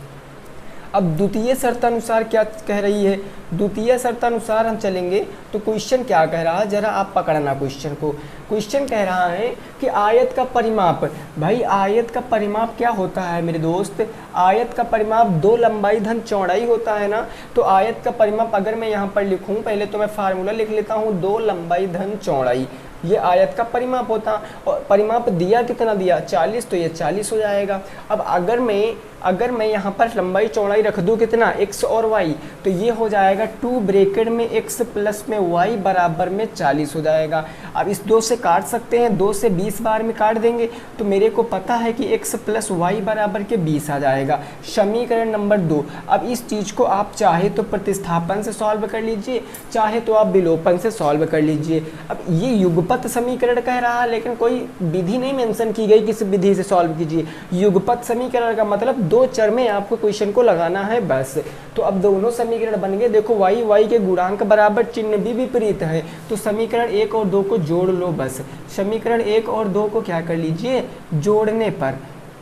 अब द्वितीय शर्तानुसार क्या कह रही है, द्वितीय शर्तानुसार हम चलेंगे तो क्वेश्चन क्या कह रहा है, जरा आप पकड़ना क्वेश्चन को। क्वेश्चन कह रहा है कि आयत का परिमाप, भाई आयत का परिमाप क्या होता है मेरे दोस्त, आयत का परिमाप 2 लंबाई धन चौड़ाई होता है ना। तो आयत का परिमाप अगर मैं यहाँ पर लिखूँ, पहले तो मैं फार्मूला लिख लेता हूँ, 2 लंबाई धन चौड़ाई, ये आयत का परिमाप होता। और परिमाप दिया कितना दिया, 40, तो ये 40 हो जाएगा। अब अगर मैं यहाँ पर लंबाई चौड़ाई रख दूँ कितना, x और y, तो ये हो जाएगा 2 ब्रैकेट में x प्लस में y बराबर में 40 हो जाएगा। अब इस 2 से काट सकते हैं, 2 से 20 बार में काट देंगे तो मेरे को पता है कि x प्लस y बराबर के 20 आ जाएगा। समीकरण नंबर 2। अब इस चीज़ को आप चाहे तो प्रतिस्थापन से सॉल्व कर लीजिए, चाहे तो आप विलोपन से सॉल्व कर लीजिए। अब ये युगपत समीकरण कह रहा है, लेकिन कोई विधि नहीं मेंशन की गई किस विधि से सॉल्व कीजिए। युगपत समीकरण का मतलब 2 चर में आपको क्वेश्चन को लगाना है बस। तो अब दोनों समीकरण बन गए, देखो y के गुणांक बराबर, चिन्ह भी विपरीत है, तो समीकरण 1 और 2 को जोड़ लो बस। समीकरण 1 और 2 को क्या कर लीजिए, जोड़ने पर,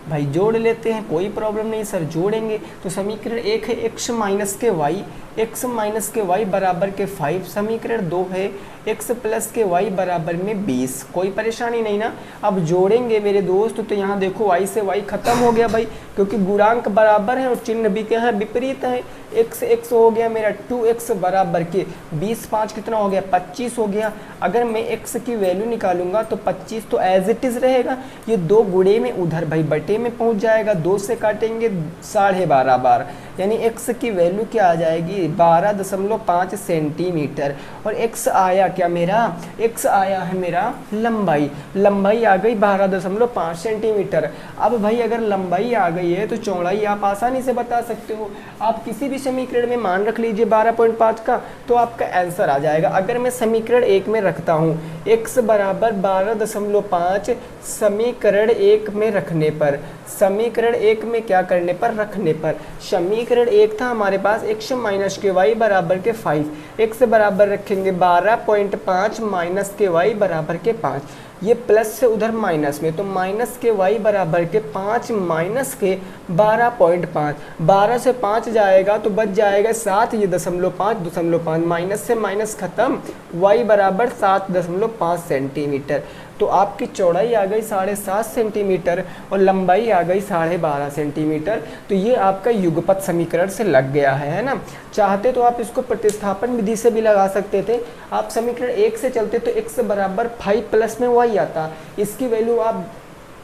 भाई जोड़ लेते हैं, कोई प्रॉब्लम नहीं सर, जोड़ेंगे। तो समीकरण 1 है x माइनस के y बराबर के 5, समीकरण 2 है x प्लस के y बराबर में 20, कोई परेशानी नहीं ना। अब जोड़ेंगे मेरे दोस्त, तो यहाँ देखो y से y खत्म हो गया भाई, क्योंकि गुणांक बराबर है और चिन्ह भी क्या है, विपरीत है। x हो गया मेरा 2x बराबर के 20, 5 कितना हो गया, 25 हो गया। अगर मैं x की वैल्यू निकालूंगा तो 25 तो एज इट इज़ रहेगा, ये 2 गुणे में उधर भाई बटे में पहुंच जाएगा, 2 से काटेंगे 12.5 बार, यानी x की वैल्यू क्या आ जाएगी, 12.5 सेंटीमीटर। और x आया क्या मेरा, x आया है मेरा लंबाई आ गई 12.5 सेंटीमीटर। अब भाई अगर लंबाई आ गई है तो चौड़ाई आप आसानी से बता सकते हो। आप किसी भी समीकरण में मान रख लीजिए 12.5 का, तो आपका आंसर आ जाएगा। अगर मैं समीकरण 1 में रखता हूँ x बराबर 12.5, समीकरण 1 में रखने पर, समीकरण 1 में क्या करने पर, रखने पर, समीकरण 1 था हमारे पास x माइनस के y बराबर के 5, x बराबर रखेंगे 12.5 माइनस के y बराबर के 5, ये प्लस से उधर माइनस में, तो माइनस के y बराबर के 5 माइनस के 12.5, 12 से 5 जाएगा तो बच जाएगा 7, ये 0.5, माइनस से माइनस खत्म, y बराबर 7.5 सेंटीमीटर। तो आपकी चौड़ाई आ गई 7.5 सेंटीमीटर और लंबाई आ गई 12.5 सेंटीमीटर। तो ये आपका युगपत समीकरण से लग गया है ना। चाहते तो आप इसको प्रतिस्थापन विधि से भी लगा सकते थे। आप समीकरण 1 से चलते तो x बराबर 5 प्लस में y आता, इसकी वैल्यू आप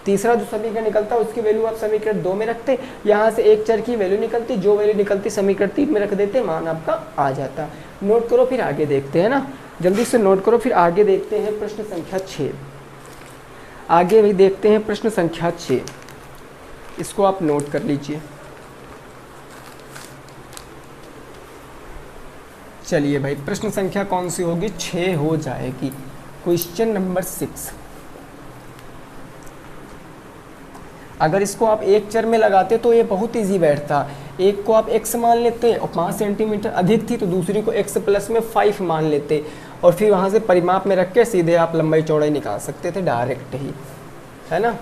तीसरा जो समीकरण निकलता उसकी वैल्यू आप समीकरण 2 में रखते, यहाँ से एक चर की वैल्यू निकलती, जो वैल्यू निकलती समीकरण 3 में रख देते, मान आपका आ जाता। नोट करो, फिर आगे देखते हैं ना, जल्दी से नोट करो, फिर आगे देखते हैं प्रश्न संख्या 6। आगे भी देखते हैं प्रश्न संख्या 6, इसको आप नोट कर लीजिए। चलिए भाई, प्रश्न संख्या कौन सी होगी, 6 हो जाएगी। Question number 6। अगर इसको आप एक चर में लगाते तो ये बहुत इजी बैठता। एक को आप x मान लेते और 5 सेंटीमीटर अधिक थी तो दूसरी को x प्लस में 5 मान लेते, और फिर वहाँ से परिमाप में रख के सीधे आप लंबाई चौड़ाई निकाल सकते थे डायरेक्ट ही, है ना।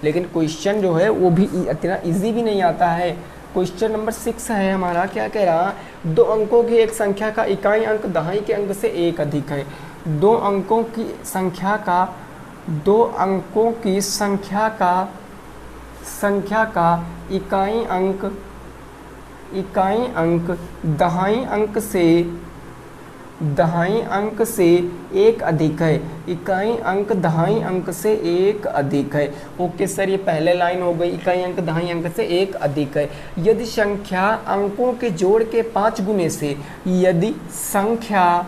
लेकिन क्वेश्चन जो है वो भी इतना इजी भी नहीं आता है। क्वेश्चन नंबर 6 है हमारा, क्या कह रहा, 2 अंकों की एक संख्या का इकाई अंक दहाई के अंक से 1 अधिक है। 2 अंकों की संख्या का, 2 अंकों की संख्या का इकाई अंक दहाई अंक से दहाई अंक से एक अधिक है, इकाई अंक दहाई अंक से एक अधिक है। ओके सर, ये पहले लाइन हो गई, इकाई अंक दहाई अंक से एक अधिक है। यदि संख्या अंकों के जोड़ के 5 गुने से, यदि संख्या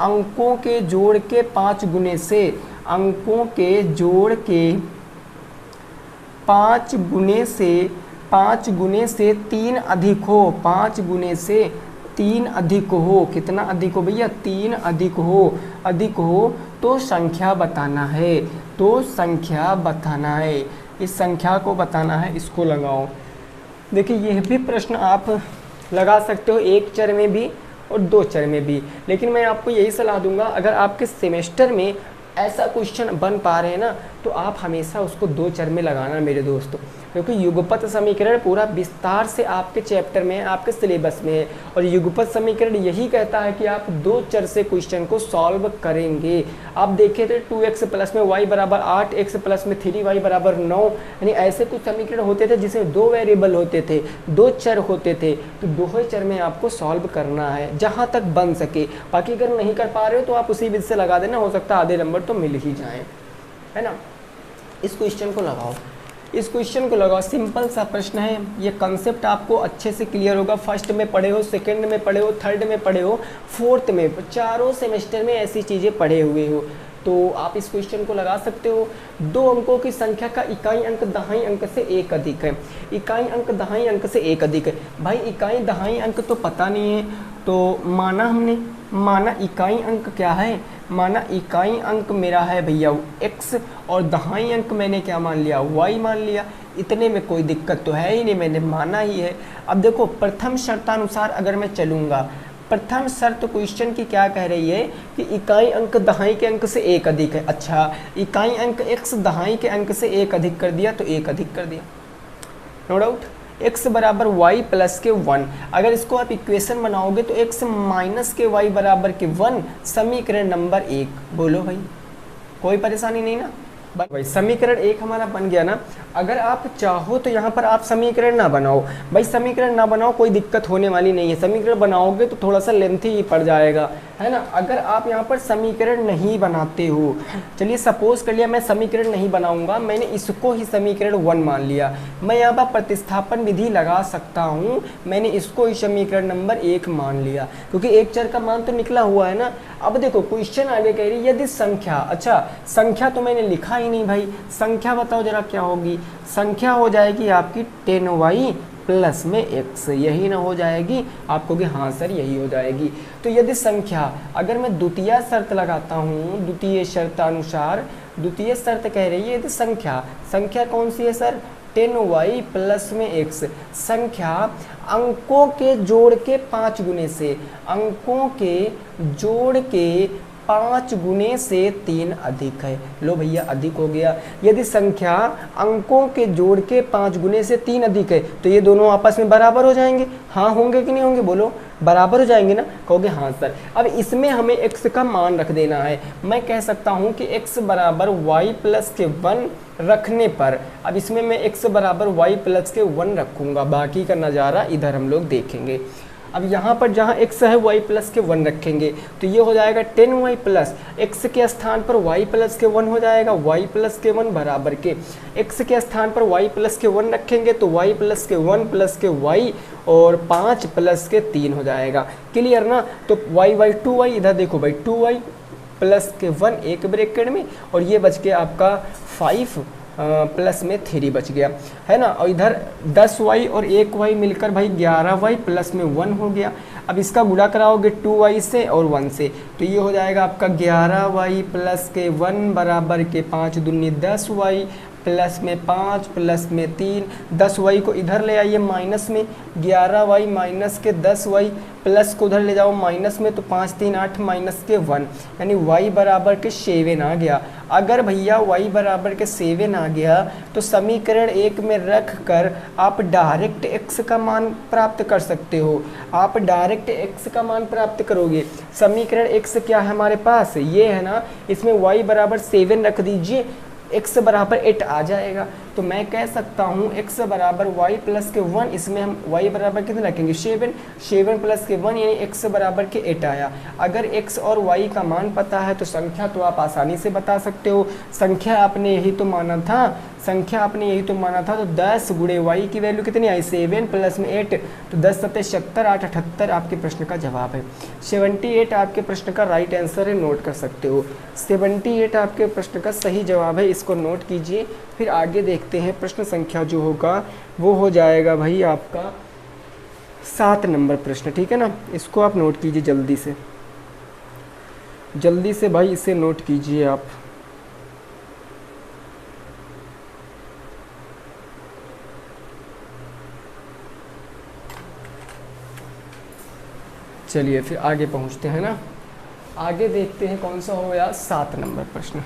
अंकों के जोड़ के 5 गुने से, अंकों के जोड़ के 5 गुने से 3 अधिक हो, 5 गुने से 3 अधिक हो, कितना अधिक हो भैया, 3 अधिक हो तो संख्या बताना है, इस संख्या को बताना है, इसको लगाओ। देखिए यह भी प्रश्न आप लगा सकते हो एक चर में भी और 2 चर में भी, लेकिन मैं आपको यही सलाह दूंगा, अगर आपके सेमेस्टर में ऐसा क्वेश्चन बन पा रहे हैं ना, तो आप हमेशा उसको 2 चर में लगाना मेरे दोस्तों, क्योंकि युगपत समीकरण पूरा विस्तार से आपके चैप्टर में है, आपके सिलेबस में है, और युगपत समीकरण यही कहता है कि आप 2 चर से क्वेश्चन को सॉल्व करेंगे। आप देखे थे 2x प्लस में y बराबर 8, x प्लस में 3y बराबर 9, यानी ऐसे कुछ समीकरण होते थे जिसमें 2 वेरिएबल होते थे, 2 चर होते थे, तो 2 चर में आपको सॉल्व करना है जहाँ तक बन सके। बाकी अगर नहीं कर पा रहे हो तो आप उसी विधि से लगा देना, हो सकता है आधे नंबर तो मिल ही जाए, है ना। इस क्वेश्चन को लगाओ, सिंपल सा प्रश्न है, ये कंसेप्ट आपको अच्छे से क्लियर होगा। फर्स्ट में पढ़े हो, सेकंड में पढ़े हो, थर्ड में पढ़े हो, फोर्थ में, चारों सेमेस्टर में ऐसी चीज़ें पढ़े हुए हो, तो आप इस क्वेश्चन को लगा सकते हो। 2 अंकों की संख्या का इकाई अंक दहाई अंक से एक अधिक है, इकाई अंक दहाई अंक से एक अधिक है। भाई इकाई दहाई अंक तो पता नहीं है, तो माना इकाई अंक क्या है, माना इकाई अंक मेरा है भैया x, और दहाई अंक मैंने क्या मान लिया, y मान लिया। इतने में कोई दिक्कत तो है ही नहीं, मैंने माना ही है। अब देखो प्रथम शर्तानुसार अगर मैं चलूँगा, प्रथम शर्त क्वेश्चन की क्या कह रही है कि इकाई अंक दहाई के अंक से एक अधिक है। अच्छा, इकाई अंक x दहाई के अंक से एक अधिक कर दिया तो एक अधिक कर दिया, नो डाउट। x बराबर y प्लस के 1, अगर इसको आप इक्वेशन बनाओगे तो x माइनस के y बराबर के 1, समीकरण नंबर 1। बोलो भाई, कोई परेशानी नहीं ना भाई, समीकरण 1 हमारा बन गया ना। अगर आप चाहो तो यहाँ पर आप समीकरण ना बनाओ भाई, समीकरण ना बनाओ, कोई दिक्कत होने वाली नहीं है। समीकरण बनाओगे तो थोड़ा सा लेंथी ही पड़ जाएगा, है ना। अगर आप यहाँ पर समीकरण नहीं बनाते हो, चलिए सपोज कर लिया मैं समीकरण नहीं बनाऊंगा, मैंने इसको ही समीकरण 1 मान लिया, मैं यहाँ पर प्रतिस्थापन विधि लगा सकता हूँ, मैंने इसको ही समीकरण नंबर 1 मान लिया, क्योंकि एक चर का मान तो निकला हुआ है ना। अब देखो क्वेश्चन आगे कह रही है यदि संख्या, अच्छा संख्या तो मैंने लिखा ही नहीं भाई, संख्या बताओ जरा क्या होगी, संख्या हो जाएगी आपकी 10y प्लस में x, यही ना हो जाएगी, आपको कि हाँ सर यही हो जाएगी। तो यदि संख्या, अगर मैं द्वितीय शर्त लगाता हूँ, द्वितीय शर्त अनुसार, द्वितीय शर्त कह रही है यदि संख्या कौन सी है सर, 10y प्लस में x, संख्या अंकों के जोड़ के 5 गुने से, अंकों के जोड़ के 5 गुने से 3 अधिक है। लो भैया अधिक हो गया। यदि संख्या अंकों के जोड़ के 5 गुने से 3 अधिक है तो ये दोनों आपस में बराबर हो जाएंगे, हाँ होंगे कि नहीं होंगे, बोलो बराबर हो जाएंगे ना, कहोगे हाँ सर। अब इसमें हमें x का मान रख देना है, मैं कह सकता हूँ कि x बराबर y प्लस के 1 रखने पर, अब इसमें मैं x बराबर y प्लस के 1 रखूँगा, बाकी का नज़ारा इधर हम लोग देखेंगे। अब यहाँ पर जहाँ x है y प्लस के 1 रखेंगे तो ये हो जाएगा 10y प्लस, x के स्थान पर y प्लस के 1 हो जाएगा, y प्लस के 1 बराबर के, x के स्थान पर y प्लस के 1 रखेंगे तो y प्लस के 1 प्लस के y और 5 प्लस के 3 हो जाएगा। क्लियर ना। तो y 2y, इधर देखो भाई 2y प्लस के 1 एक ब्रैकेट में, और ये बच गया आपका 5 प्लस में 3 बच गया, है ना। और इधर 10y और 1y मिलकर भाई 11y प्लस में 1 हो गया। अब इसका गुणा कराओगे 2y से और 1 से तो ये हो जाएगा आपका 11y प्लस के 1 बराबर के 5 दूनी 10y प्लस में 5 प्लस में 3, 10y को इधर ले आइए माइनस में, 11y माइनस के 10y प्लस को उधर ले जाओ माइनस में, तो 5 3 8 माइनस के 1, यानी y बराबर के 7 आ गया। अगर भैया y बराबर के 7 आ गया तो समीकरण 1 में रख कर आप डायरेक्ट x का मान प्राप्त कर सकते हो, आप डायरेक्ट x का मान प्राप्त करोगे। समीकरण x क्या है हमारे पास, ये है ना, इसमें y बराबर 7 रख दीजिए, x बराबर 8 आ जाएगा। तो मैं कह सकता हूँ x बराबर y प्लस के 1, इसमें हम y बराबर कितने रखेंगे 7, 7 प्लस के 1 यानी x बराबर के 8 आया। अगर x और y का मान पता है तो संख्या तो आप आसानी से बता सकते हो। संख्या आपने यही तो माना था, तो 10 गुणे y की वैल्यू कितनी आई 7 प्लस में 8, तो 10 सत्ते 76, 8 78 आपके प्रश्न का जवाब है। 78 आपके प्रश्न का राइट आंसर है, नोट कर सकते हो। 78 आपके प्रश्न का सही जवाब है, इसको नोट कीजिए। फिर आगे देखते हैं, प्रश्न संख्या जो होगा वो हो जाएगा भाई आपका 7 नंबर प्रश्न, ठीक है ना। इसको आप नोट कीजिए जल्दी से भाई, इसे नोट कीजिए आप। चलिए फिर आगे पहुंचते हैं ना। आगे देखते हैं कौन सा हो गया 7 नंबर प्रश्न।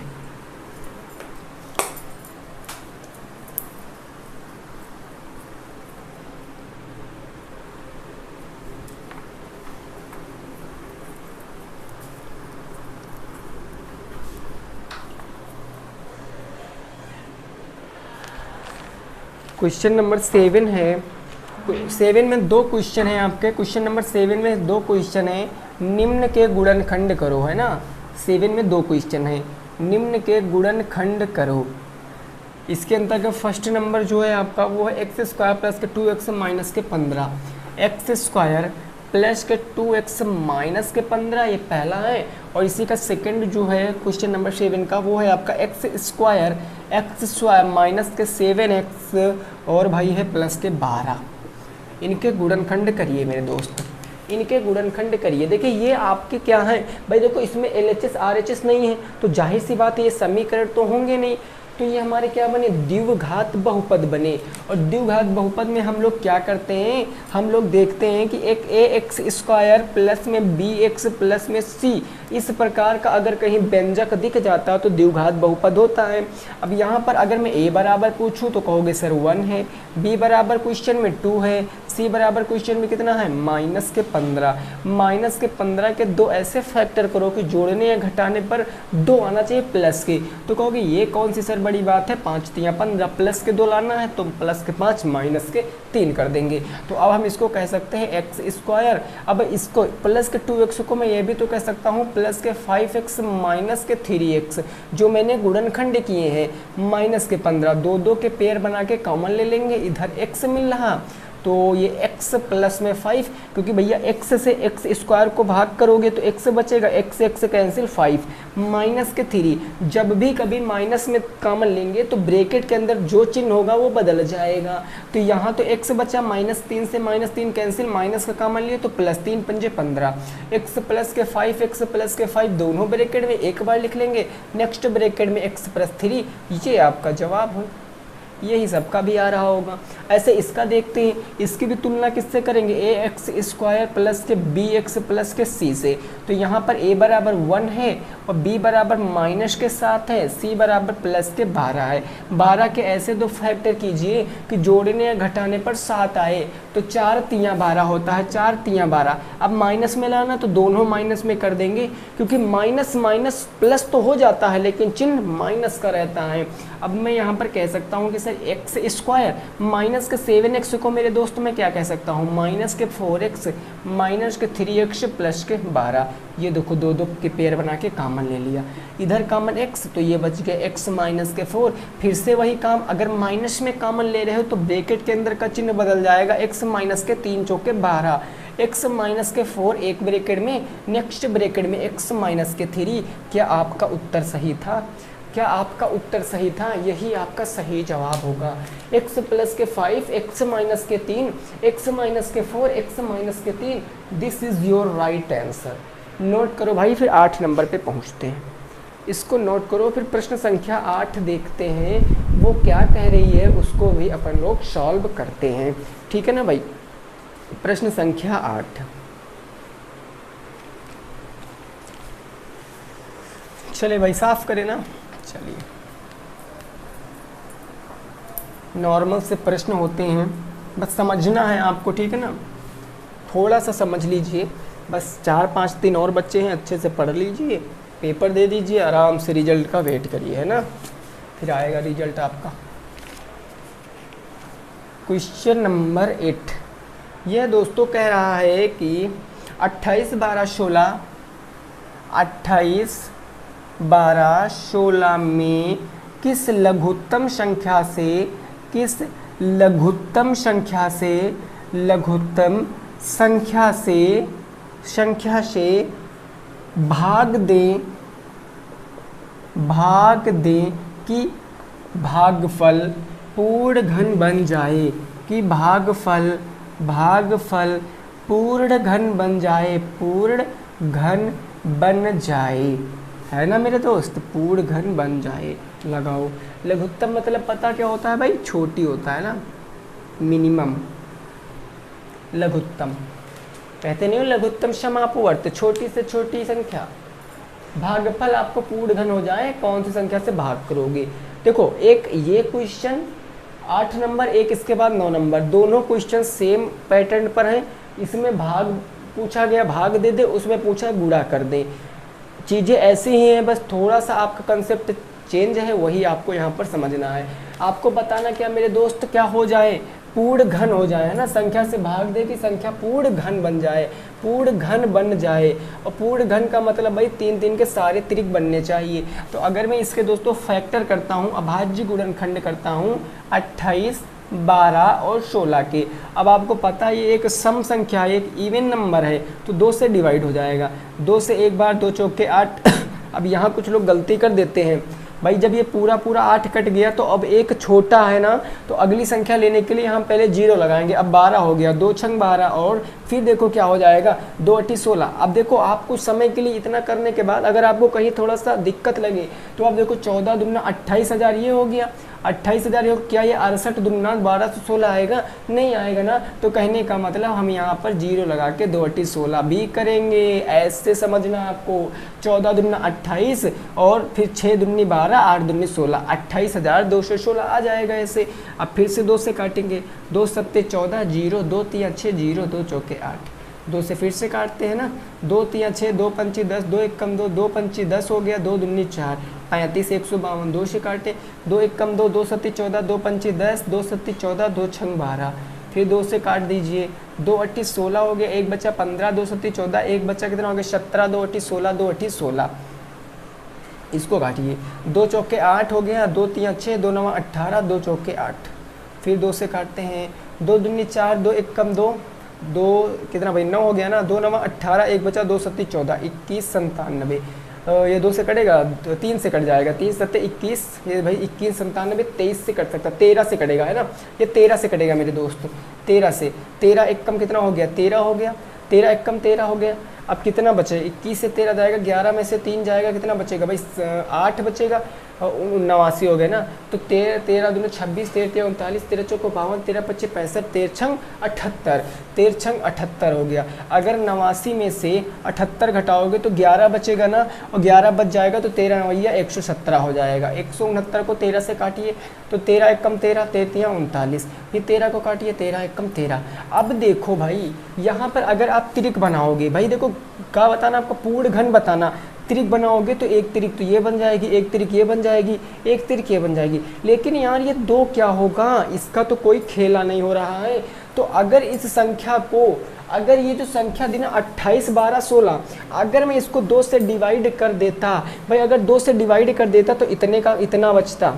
क्वेश्चन नंबर 7 है। 7 में 2 क्वेश्चन हैं आपके। क्वेश्चन नंबर 7 में 2 क्वेश्चन है, निम्न के गुणनखंड करो, है ना। 7 में 2 क्वेश्चन है, निम्न के गुणनखंड करो। इसके अंतर्गत फर्स्ट नंबर जो है आपका वो है x स्क्वायर प्लस के 2x माइनस के 15, x स्क्वायर प्लस के 2x माइनस के 15, ये पहला है। और इसी का सेकंड जो है क्वेश्चन नंबर 7 का वो है आपका x स्क्वायर माइनस के 7x और भाई है प्लस के 12। इनके गुणनखंड करिए मेरे दोस्त, इनके गुणनखंड करिए। देखिए ये आपके क्या है भाई, देखो इसमें LHS RHS नहीं है तो जाहिर सी बात है ये समीकरण तो होंगे नहीं, तो ये हमारे क्या बने द्विघात बहुपद बने। और द्विघात बहुपद में हम लोग क्या करते हैं, हम लोग देखते हैं कि एक ax स्क्वायर प्लस में bx प्लस में c, इस प्रकार का अगर कहीं व्यंजक दिख जाता है तो द्विघात बहुपद होता है। अब यहाँ पर अगर मैं a बराबर पूछूं तो कहोगे सर 1 है, b बराबर क्वेश्चन में 2 है, c बराबर क्वेश्चन में कितना है माइनस के 15 के 2 ऐसे फैक्टर करो कि जोड़ने या घटाने पर 2 आना चाहिए प्लस के। तो कहोगे ये कौन सी सर बड़ी बात है, 5 3 15, प्लस के 2 लाना है तो प्लस के 5 माइनस के 3 कर देंगे। तो अब हम इसको कह सकते हैं एक्स स्क्वायर। अब इसको प्लस के 2x को मैं ये भी तो कह सकता हूँ प्लस के 5x माइनस के 3x, जो मैंने गुणनखंड किए हैं माइनस के 15, 2 2 के पेयर बना के कॉमन ले लेंगे, इधर x मिल रहा तो ये x प्लस में 5, क्योंकि भैया x से x स्क्वायर को भाग करोगे तो x बचेगा, x कैंसिल 5 माइनस के 3। जब भी कभी माइनस में कॉमन लेंगे तो ब्रैकेट के अंदर जो चिन्ह होगा वो बदल जाएगा। तो यहाँ तो x बचा, -3 से -3 कैंसिल, माइनस का कॉमन लिए तो +3 पंजे 15, x प्लस के 5 x प्लस के 5 दोनों ब्रैकेट में एक बार लिख लेंगे, नेक्स्ट ब्रैकेट में x प्लस 3, ये आपका जवाब है। यही सबका भी आ रहा होगा। ऐसे इसका देखते हैं, इसकी भी तुलना किससे करेंगे, ax स्क्वायर प्लस के bx प्लस के c से। तो यहाँ पर a बराबर 1 है और b बराबर माइनस के 7 है, c बराबर प्लस के 12 है। 12 के ऐसे 2 फैक्टर कीजिए कि जोड़ने या घटाने पर 7 आए, तो 4 3 12 होता है, 4 3 12। अब माइनस में लाना तो दोनों माइनस में कर देंगे, क्योंकि माइनस माइनस प्लस तो हो जाता है लेकिन चिन्ह माइनस का रहता है। अब मैं यहाँ पर कह सकता हूँ कि सर एक्स स्क्वायर माइनस के 7x को मेरे दोस्त मैं क्या कह सकता हूँ, माइनस के 4x माइनस के 3x प्लस के 12। ये देखो 2 2 के पेयर बना के कॉमन ले लिया, इधर कॉमन x तो ये बच गया x माइनस के 4। फिर से वही काम, अगर माइनस में कॉमन ले रहे हो तो ब्रैकेट के अंदर का चिन्ह बदल जाएगा, x माइनस के 3 चौके 12, x माइनस के 4 एक ब्रैकेट में, नेक्स्ट ब्रैकेट में x माइनस के 3। क्या आपका उत्तर सही था? क्या आपका उत्तर सही था? यही आपका सही जवाब होगा। x प्लस के 5 x माइनस के 3 x माइनस के 4 x माइनस के 3, this is your right answer. Note करो भाई, फिर 8 नंबर पे पहुंचते हैं। इसको नोट करो, फिर प्रश्न संख्या 8 देखते हैं वो क्या कह रही है, उसको भी अपन लोग सॉल्व करते हैं, ठीक है ना भाई। प्रश्न संख्या 8, चले भाई साफ करें ना। चलिए, नॉर्मल से प्रश्न होते हैं, बस समझना है आपको, ठीक है ना। थोड़ा सा समझ लीजिए, बस 4 5 दिन और बच्चे हैं, अच्छे से पढ़ लीजिए, पेपर दे दीजिए, आराम से रिजल्ट का वेट करिए, है ना, फिर आएगा रिजल्ट आपका। क्वेश्चन नंबर 8, यह दोस्तों कह रहा है कि 28, 12, 16, 28, 12, 16 में किस लघुत्तम संख्या से भाग दें कि भागफल पूर्ण घन बन जाए, कि भागफल पूर्ण घन बन जाए, है ना मेरे दोस्त, पूर्ण घन बन जाए। लगाओ, लघुत्तम मतलब पता क्या होता है भाई, छोटी होता है ना, मिनिमम। लघुत्तम कहते नहीं हो, लघुत्तम समापवर्त, छोटी से छोटी संख्या। भागफल आपको पूर्ण घन हो जाए, कौन सी संख्या से भाग करोगे। देखो, एक ये क्वेश्चन 8 नंबर, एक इसके बाद 9 नंबर, दोनों क्वेश्चन सेम पैटर्न पर हैं। इसमें भाग पूछा गया, भाग दे दे, उसमें पूछा गुणा कर दे। चीज़ें ऐसी ही हैं, बस थोड़ा सा आपका कंसेप्ट चेंज है, वही आपको यहाँ पर समझना है। आपको बताना क्या मेरे दोस्त, क्या हो जाए, पूर्ण घन हो जाए, है ना, संख्या से भाग दे कि संख्या पूर्ण घन बन जाए, पूर्ण घन बन जाए। और पूर्ण घन का मतलब भाई 3 3 के सारे त्रिक बनने चाहिए। तो अगर मैं इसके दोस्तों फैक्टर करता हूँ, अभाज्य गुणनखंड करता हूँ 28, 12 और 16 के, अब आपको पता है ये एक सम संख्या है, एक इवन नंबर है, तो 2 से डिवाइड हो जाएगा। 2 से एक बार 2 चौके 8। अब यहाँ कुछ लोग गलती कर देते हैं भाई, जब ये पूरा 8 कट गया तो अब एक छोटा है ना, तो अगली संख्या लेने के लिए हम पहले 0 लगाएंगे। अब 12 हो गया, 2 छंग 12, और फिर देखो क्या हो जाएगा, 2 अट्ठी 16। अब देखो, आपको समय के लिए इतना करने के बाद अगर आपको कहीं थोड़ा सा दिक्कत लगे तो आप देखो 14 दूना 28,000 ये हो गया, 28,000 हो, क्या ये 68 दूना 12 से 16 आएगा, नहीं आएगा ना। तो कहने का मतलब हम यहाँ पर 0 लगा के 2 अट्ठी 16 भी करेंगे। ऐसे समझना आपको, 14 दूना 28 और फिर 6 दूनी 12, 8 दूनी 16, 28,216 आ जाएगा ऐसे। अब फिर से 2 से काटेंगे, 2 सत्ते 14, 0, 2 तिया 6, 0, 2 चौके 8, 2 से फिर से काटते हैं ना, 2 तिया 6, 2 पंची 10, 2 एक कम 2, 2 पंची 10 हो गया, 2 दूनी 4, 35, 152, 2 से काटे, 2 एक कम 2, 2 सत्ती 14, 2 पंची 10, 2 सत्ती 14, 2 छंग 12, फिर 2 से काट दीजिए, 2 अट्ठी 16 हो गया, एक बचा 15, 2 सत्ती 14, एक बचा कितना हो गया 17, 2 अट्ठी 16, 2 अट्ठी 16, इसको काटिए, 2 चौके 8 हो गया, 2 तिया 6, 2 नवा 18, 2 चौके 8, फिर 2 से काटते हैं, 2 दूनी 4, 2 एक कम 2, 2 कितना भाई 9 हो गया ना, 2 नवा 18, एक बचा 2 सत्ती 14, 21, 97, ये 2 से कटेगा, 3 से कट जाएगा, 3 सत्ते 21, ये भाई 21, 97, 23 से कट सकता, 13 से कटेगा, है ना, ये 13 से कटेगा मेरे दोस्त, 13 से, 13 एक कम कितना हो गया, 13 हो गया, 13 एक कम 13 हो गया। अब कितना बचे, 21 से 13 जाएगा, 11 में से 3 जाएगा, कितना बचेगा भाई 8 बचेगा, 89 हो गए ना। तो 13 दूनी 26, 13 39, 13 चौको 52, 13 पच्चीस 65, 13 छंग 78, 13 छंग 78 हो गया। अगर 89 में से 78 घटाओगे तो 11 बचेगा ना, और 11 बच जाएगा तो 13 नवैया 117 हो जाएगा। 169 को 13 से काटिए तो 13 एक कम 13, 13 39, फिर 13 को काटिए, 13 एक कम 13। अब देखो भाई, यहाँ पर अगर आप त्रिक बनाओगे, भाई देखो क्या बताना आपको, पूर्ण घन बताना, त्रिक बनाओगे तो एक त्रिक तो ये बन जाएगी, एक त्रिक ये बन जाएगी, एक त्रिक ये बन जाएगी। लेकिन यार ये 2 क्या होगा, इसका तो कोई खेला नहीं हो रहा है। तो अगर इस संख्या को, अगर ये जो संख्या थी ना 28, 12, 16, अगर मैं इसको 2 से डिवाइड कर देता भाई, अगर 2 से डिवाइड कर देता तो इतने का इतना बचता,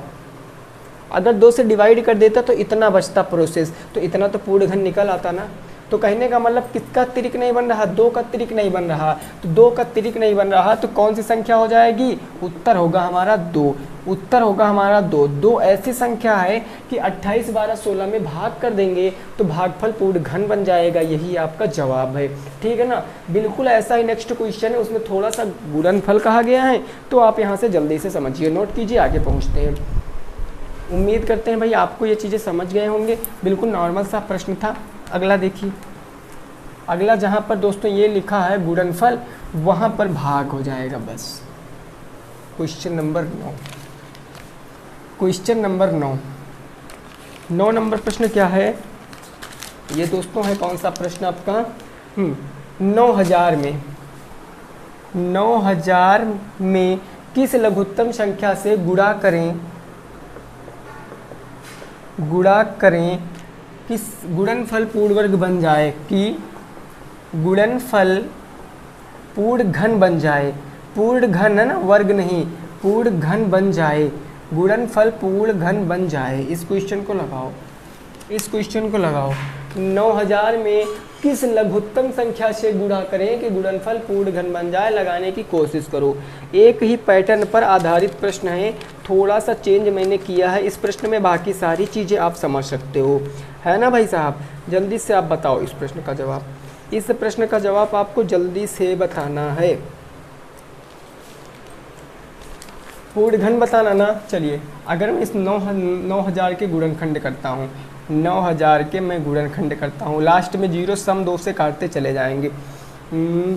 अगर 2 से डिवाइड कर देता तो इतना बचता प्रोसेस, तो इतना तो पूर्ण घन निकल आता ना। तो कहने का मतलब किसका त्रिक नहीं बन रहा, 2 का त्रिक नहीं बन रहा। तो 2 का त्रिक नहीं बन रहा तो कौन सी संख्या हो जाएगी, उत्तर होगा हमारा 2, उत्तर होगा हमारा 2। 2 ऐसी संख्या है कि 28, 12, 16 में भाग कर देंगे तो भागफल पूर्ण घन बन जाएगा। यही आपका जवाब है, ठीक है ना। बिल्कुल ऐसा ही नेक्स्ट क्वेश्चन है, उसमें थोड़ा सा गुणनफल कहा गया है, तो आप यहाँ से जल्दी से समझिए, नोट कीजिए, आगे पहुँचते हैं। उम्मीद करते हैं भाई आपको ये चीज़ें समझ गए होंगे। बिल्कुल नॉर्मल सा प्रश्न था। अगला देखिए, अगला जहाँ पर दोस्तों ये लिखा है गुणनफल, वहाँ पर भाग हो जाएगा बस। Question number 9, question number 9, 9 number प्रश्न क्या है ये दोस्तों, है कौन सा प्रश्न आपका, 9000 में, 9000 में किस लघुत्तम संख्या से गुणा करें कि गुणनफल पूर्ण वर्ग बन जाए, कि गुणनफल पूर्ण घन बन जाए, पूर्ण घन है ना, वर्ग नहीं, पूर्ण घन बन जाए, गुणनफल पूर्ण घन बन जाए। इस क्वेश्चन को लगाओ, इस क्वेश्चन को लगाओ। 9000 में किस लघुत्तम संख्या से गुणा करें कि गुणनफल पूर्ण घन बन जाए, लगाने की कोशिश करो। एक ही पैटर्न पर आधारित प्रश्न है, थोड़ा सा चेंज मैंने किया है इस प्रश्न में, बाकी सारी चीज़ें आप समझ सकते हो, है ना भाई साहब। जल्दी से आप बताओ इस प्रश्न का जवाब, इस प्रश्न का जवाब आपको जल्दी से बताना है, पूर्ण घन बताना ना। चलिए, अगर मैं इस 9000 के गुणनखंड करता हूँ, 9000 के मैं गुणनखंड करता हूँ, लास्ट में 0 सम 2 से काटते चले जाएंगे।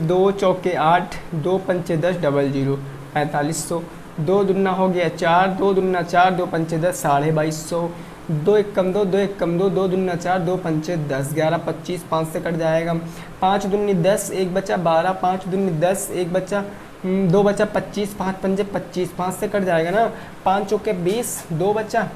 2 चौके 8, 2 पंचे 10, डबल 0, 4500, 2 दुना हो गया 4, 2 दुना 4, 2 पंचे 10, 2250, 2 एक कम 2, 2 एक कम 2, 2 दुना 4, 2 पंचे 10, 11 25, 5 से कट जाएगा, 5 दूनी 10, 1 बचा 12, 5 दूनी 10, 1 बचा 2 बचा 25, 5 पंजे 25, 5 से कट जाएगा ना, 5 चौके 20, 2 बचा,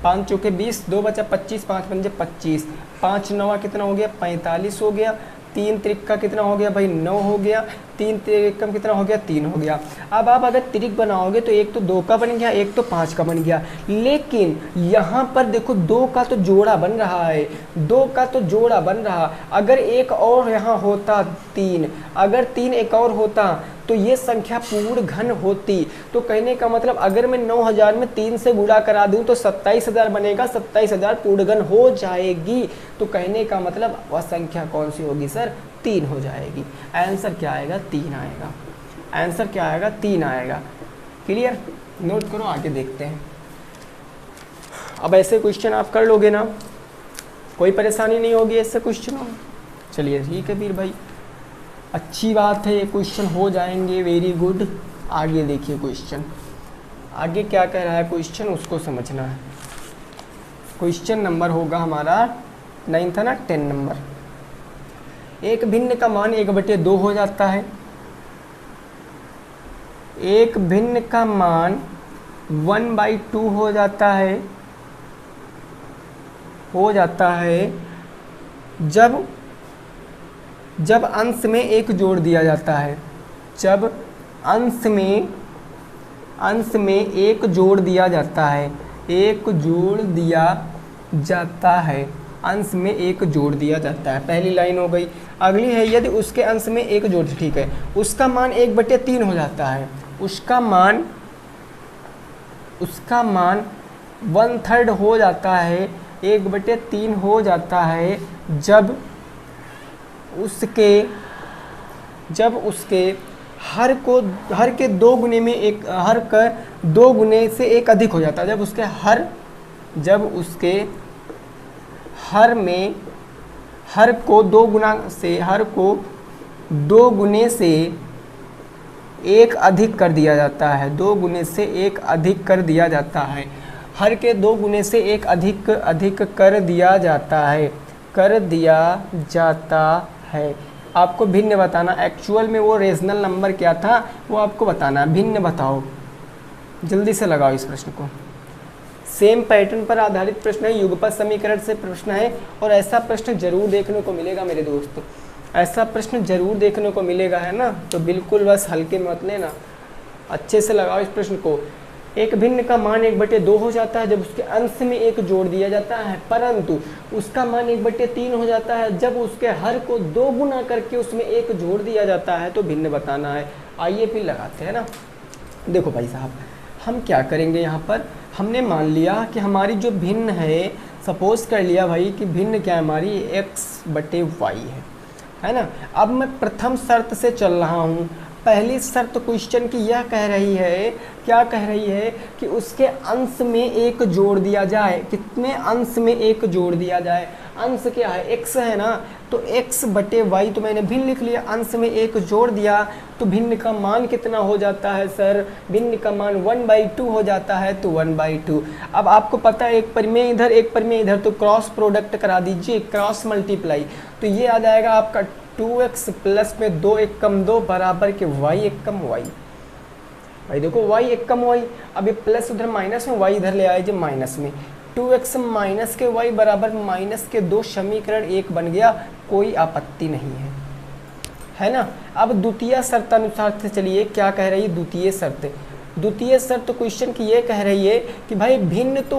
5 चौके 20, 2 बचा 25, 5 पंजे 25, 5 नवा कितना हो गया 45 हो गया, 3 त्रिक कितना हो गया भाई 9 हो गया, 3 त्रिकम कितना हो गया 3 हो गया। अब आप अगर त्रिक बनाओगे तो एक तो 2 का बन गया, एक तो 5 का बन गया, लेकिन यहाँ पर देखो 2 का तो जोड़ा बन रहा है, 2 का तो जोड़ा बन रहा, अगर एक और यहाँ होता 3, अगर 3 एक और होता तो ये संख्या पूर्ण घन होती। तो कहने का मतलब अगर मैं 9000 में 3 से गुणा करा दूं तो 27000 बनेगा, 27000 पूर्ण घन हो जाएगी। तो कहने का मतलब वह संख्या कौन सी होगी सर, 3 हो जाएगी। आंसर क्या आएगा, 3 आएगा। आंसर क्या आएगा, 3 आएगा। क्लियर, नोट करो, आगे देखते हैं। अब ऐसे क्वेश्चन आप कर लोगे ना, कोई परेशानी नहीं होगी ऐसे क्वेश्चनों में। चलिए ठीक है वीर भाई, अच्छी बात है, ये क्वेश्चन हो जाएंगे, वेरी गुड। आगे देखिए क्वेश्चन, आगे क्या कह रहा है क्वेश्चन, उसको समझना है। क्वेश्चन नंबर होगा हमारा 9 था ना, 10 नंबर। एक भिन्न का मान 1/2 हो जाता है, एक भिन्न का मान 1/2 हो जाता है, जब अंश में एक जोड़ दिया जाता है, जब अंश में एक जोड़ दिया जाता है, एक जोड़ दिया जाता है, अंश में एक जोड़ दिया जाता है। पहली लाइन हो गई। अगली है, यदि उसके अंश में एक जोड़, ठीक है, उसका मान 1/3 हो जाता है, उसका मान 1/3 हो जाता है, 1/3 हो जाता है, जब उसके हर के 2 गुने में एक, हर का 2 गुने से एक अधिक हो जाता है, जब उसके हर को 2 गुने से एक अधिक कर दिया जाता है, 2 गुने से एक अधिक कर दिया जाता है, हर के 2 गुने से एक अधिक कर दिया जाता है। आपको भिन्न बताना, एक्चुअल में वो रेशनल नंबर क्या था वो आपको बताना, भिन्न बताओ। जल्दी से लगाओ इस प्रश्न को। सेम पैटर्न पर आधारित प्रश्न है, युगपत समीकरण से प्रश्न है, और ऐसा प्रश्न जरूर देखने को मिलेगा मेरे दोस्तों, ऐसा प्रश्न जरूर देखने को मिलेगा, है ना। तो बिल्कुल बस हल्के में मत लेना, अच्छे से लगाओ इस प्रश्न को। एक भिन्न का मान 1/2 हो जाता है जब उसके अंश में एक जोड़ दिया जाता है, परंतु उसका मान 1/3 हो जाता है जब उसके हर को 2 गुना करके उसमें एक जोड़ दिया जाता है। तो भिन्न बताना है। आइए फिर लगाते हैं ना। देखो भाई साहब, हम क्या करेंगे, यहाँ पर हमने मान लिया कि हमारी जो भिन्न है, सपोज कर लिया भाई कि भिन्न क्या है हमारी, x/y है ना। अब मैं प्रथम शर्त से चल रहा हूँ। पहली शर्त क्वेश्चन की यह कह रही है, क्या कह रही है कि उसके अंश में एक जोड़ दिया जाए। कितने अंश में एक जोड़ दिया जाए, अंश क्या है, x है ना, तो x/y, तो मैंने भिन्न लिख लिया, अंश में एक जोड़ दिया, तो भिन्न का मान कितना हो जाता है सर, भिन्न का मान 1/2 हो जाता है, तो 1/2। अब आपको पता है एक परिमेय इधर एक परिमेय इधर, तो क्रॉस प्रोडक्ट करा दीजिए, क्रॉस मल्टीप्लाई, तो ये आ जाएगा आपका 2x प्लस में 2 एक कम 2 बराबर के y एक कम y। भाई देखो y एक कम y, अब ये प्लस उधर माइनस में, y इधर ले आए जो माइनस में, 2x माइनस के y बराबर माइनस के 2 समीकरण 1 बन गया, कोई आपत्ति नहीं है ना। अब द्वितीय शर्त अनुसार से चलिए क्या कह रही है द्वितीय शर्त। द्वितीय शर्त क्वेश्चन की ये कह रही है कि भाई भिन्न तो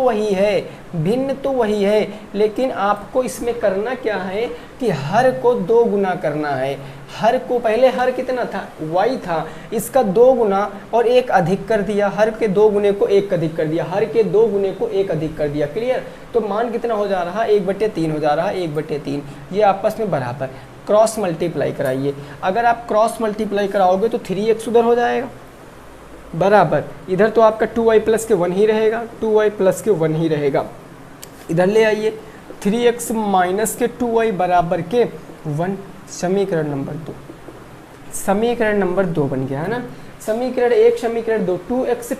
वही है, लेकिन आपको इसमें करना क्या है कि हर को 2 गुना करना है। हर को पहले हर कितना था, y था, इसका 2 गुना और 1 अधिक कर दिया, हर के 2 गुने को 1 अधिक कर दिया, हर के 2 गुने को 1 अधिक कर दिया। क्लियर। तो मान कितना हो जा रहा है, 1/3 हो जा रहा है, 1/3। ये आपस में बराबर। क्रॉस मल्टीप्लाई कराइए। अगर आप क्रॉस मल्टीप्लाई कराओगे तो 3x उधर हो जाएगा बराबर, इधर तो आपका 2y प्लस के 1 ही रहेगा, 2y प्लस के 1 ही रहेगा। इधर ले आइए 3x माइनस के 2y बराबर के 1, समीकरण नंबर 2। समीकरण नंबर 2 बन गया है ना। समीकरण 1 समीकरण 2 2x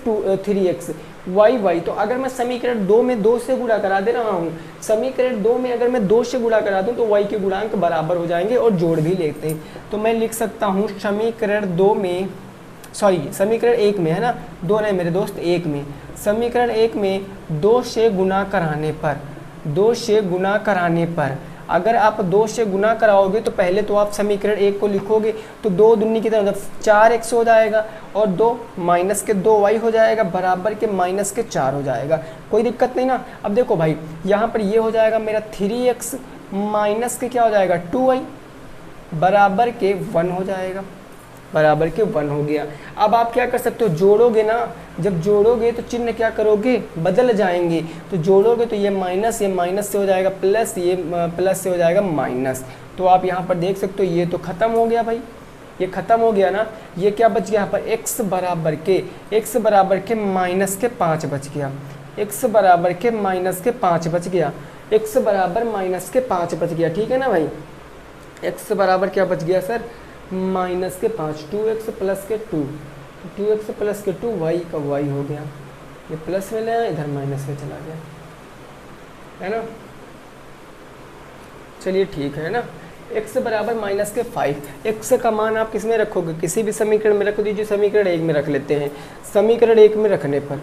3x y। तो अगर मैं समीकरण 2 में 2 से गुणा करा दे रहा हूँ, समीकरण 2 में अगर मैं 2 से गुणा करा दूँ तो y के गुणांक बराबर हो जाएंगे और जोड़ भी लेते हैं। तो मैं लिख सकता हूँ समीकरण 2 में, समीकरण 1 में है ना, 2 नहीं मेरे दोस्त, 1 में, समीकरण 1 में 2 से गुना कराने पर अगर आप 2 से गुना कराओगे तो पहले तो आप समीकरण 1 को लिखोगे तो 2 दूनी की तरफ 4x हो जाएगा और 2 माइनस के 2y हो जाएगा बराबर के माइनस के 4 हो जाएगा। कोई दिक्कत नहीं ना। अब देखो भाई यहाँ पर ये हो जाएगा मेरा 3x माइनस के क्या हो जाएगा 2y बराबर के 1 हो जाएगा, बराबर के 1 हो गया। अब आप क्या कर सकते हो, जोड़ोगे ना, जब जोड़ोगे तो चिन्ह क्या करोगे, बदल जाएंगे। तो जोड़ोगे तो ये माइनस से हो जाएगा प्लस, ये प्लस से हो जाएगा माइनस। तो आप यहाँ पर देख सकते हो ये तो ख़त्म हो गया भाई, ये ख़त्म हो गया ना। ये क्या बच गया यहाँ पर, x बराबर के माइनस के 5 बच गया, x बराबर के माइनस के 5 बच गया, x बराबर माइनस के 5 बच गया। ठीक है ना भाई, x बराबर क्या बच गया सर, माइनस के 5, 2x प्लस के 2, 2x प्लस के 2 y का y हो गया। ये प्लस में ले आया, इधर माइनस में चला गया, है ना। चलिए ठीक है ना। x बराबर माइनस के 5, x का मान आप किस में रखोगे, किसी भी समीकरण में रख दीजिए। समीकरण 1 में रख लेते हैं। समीकरण 1 में रखने पर,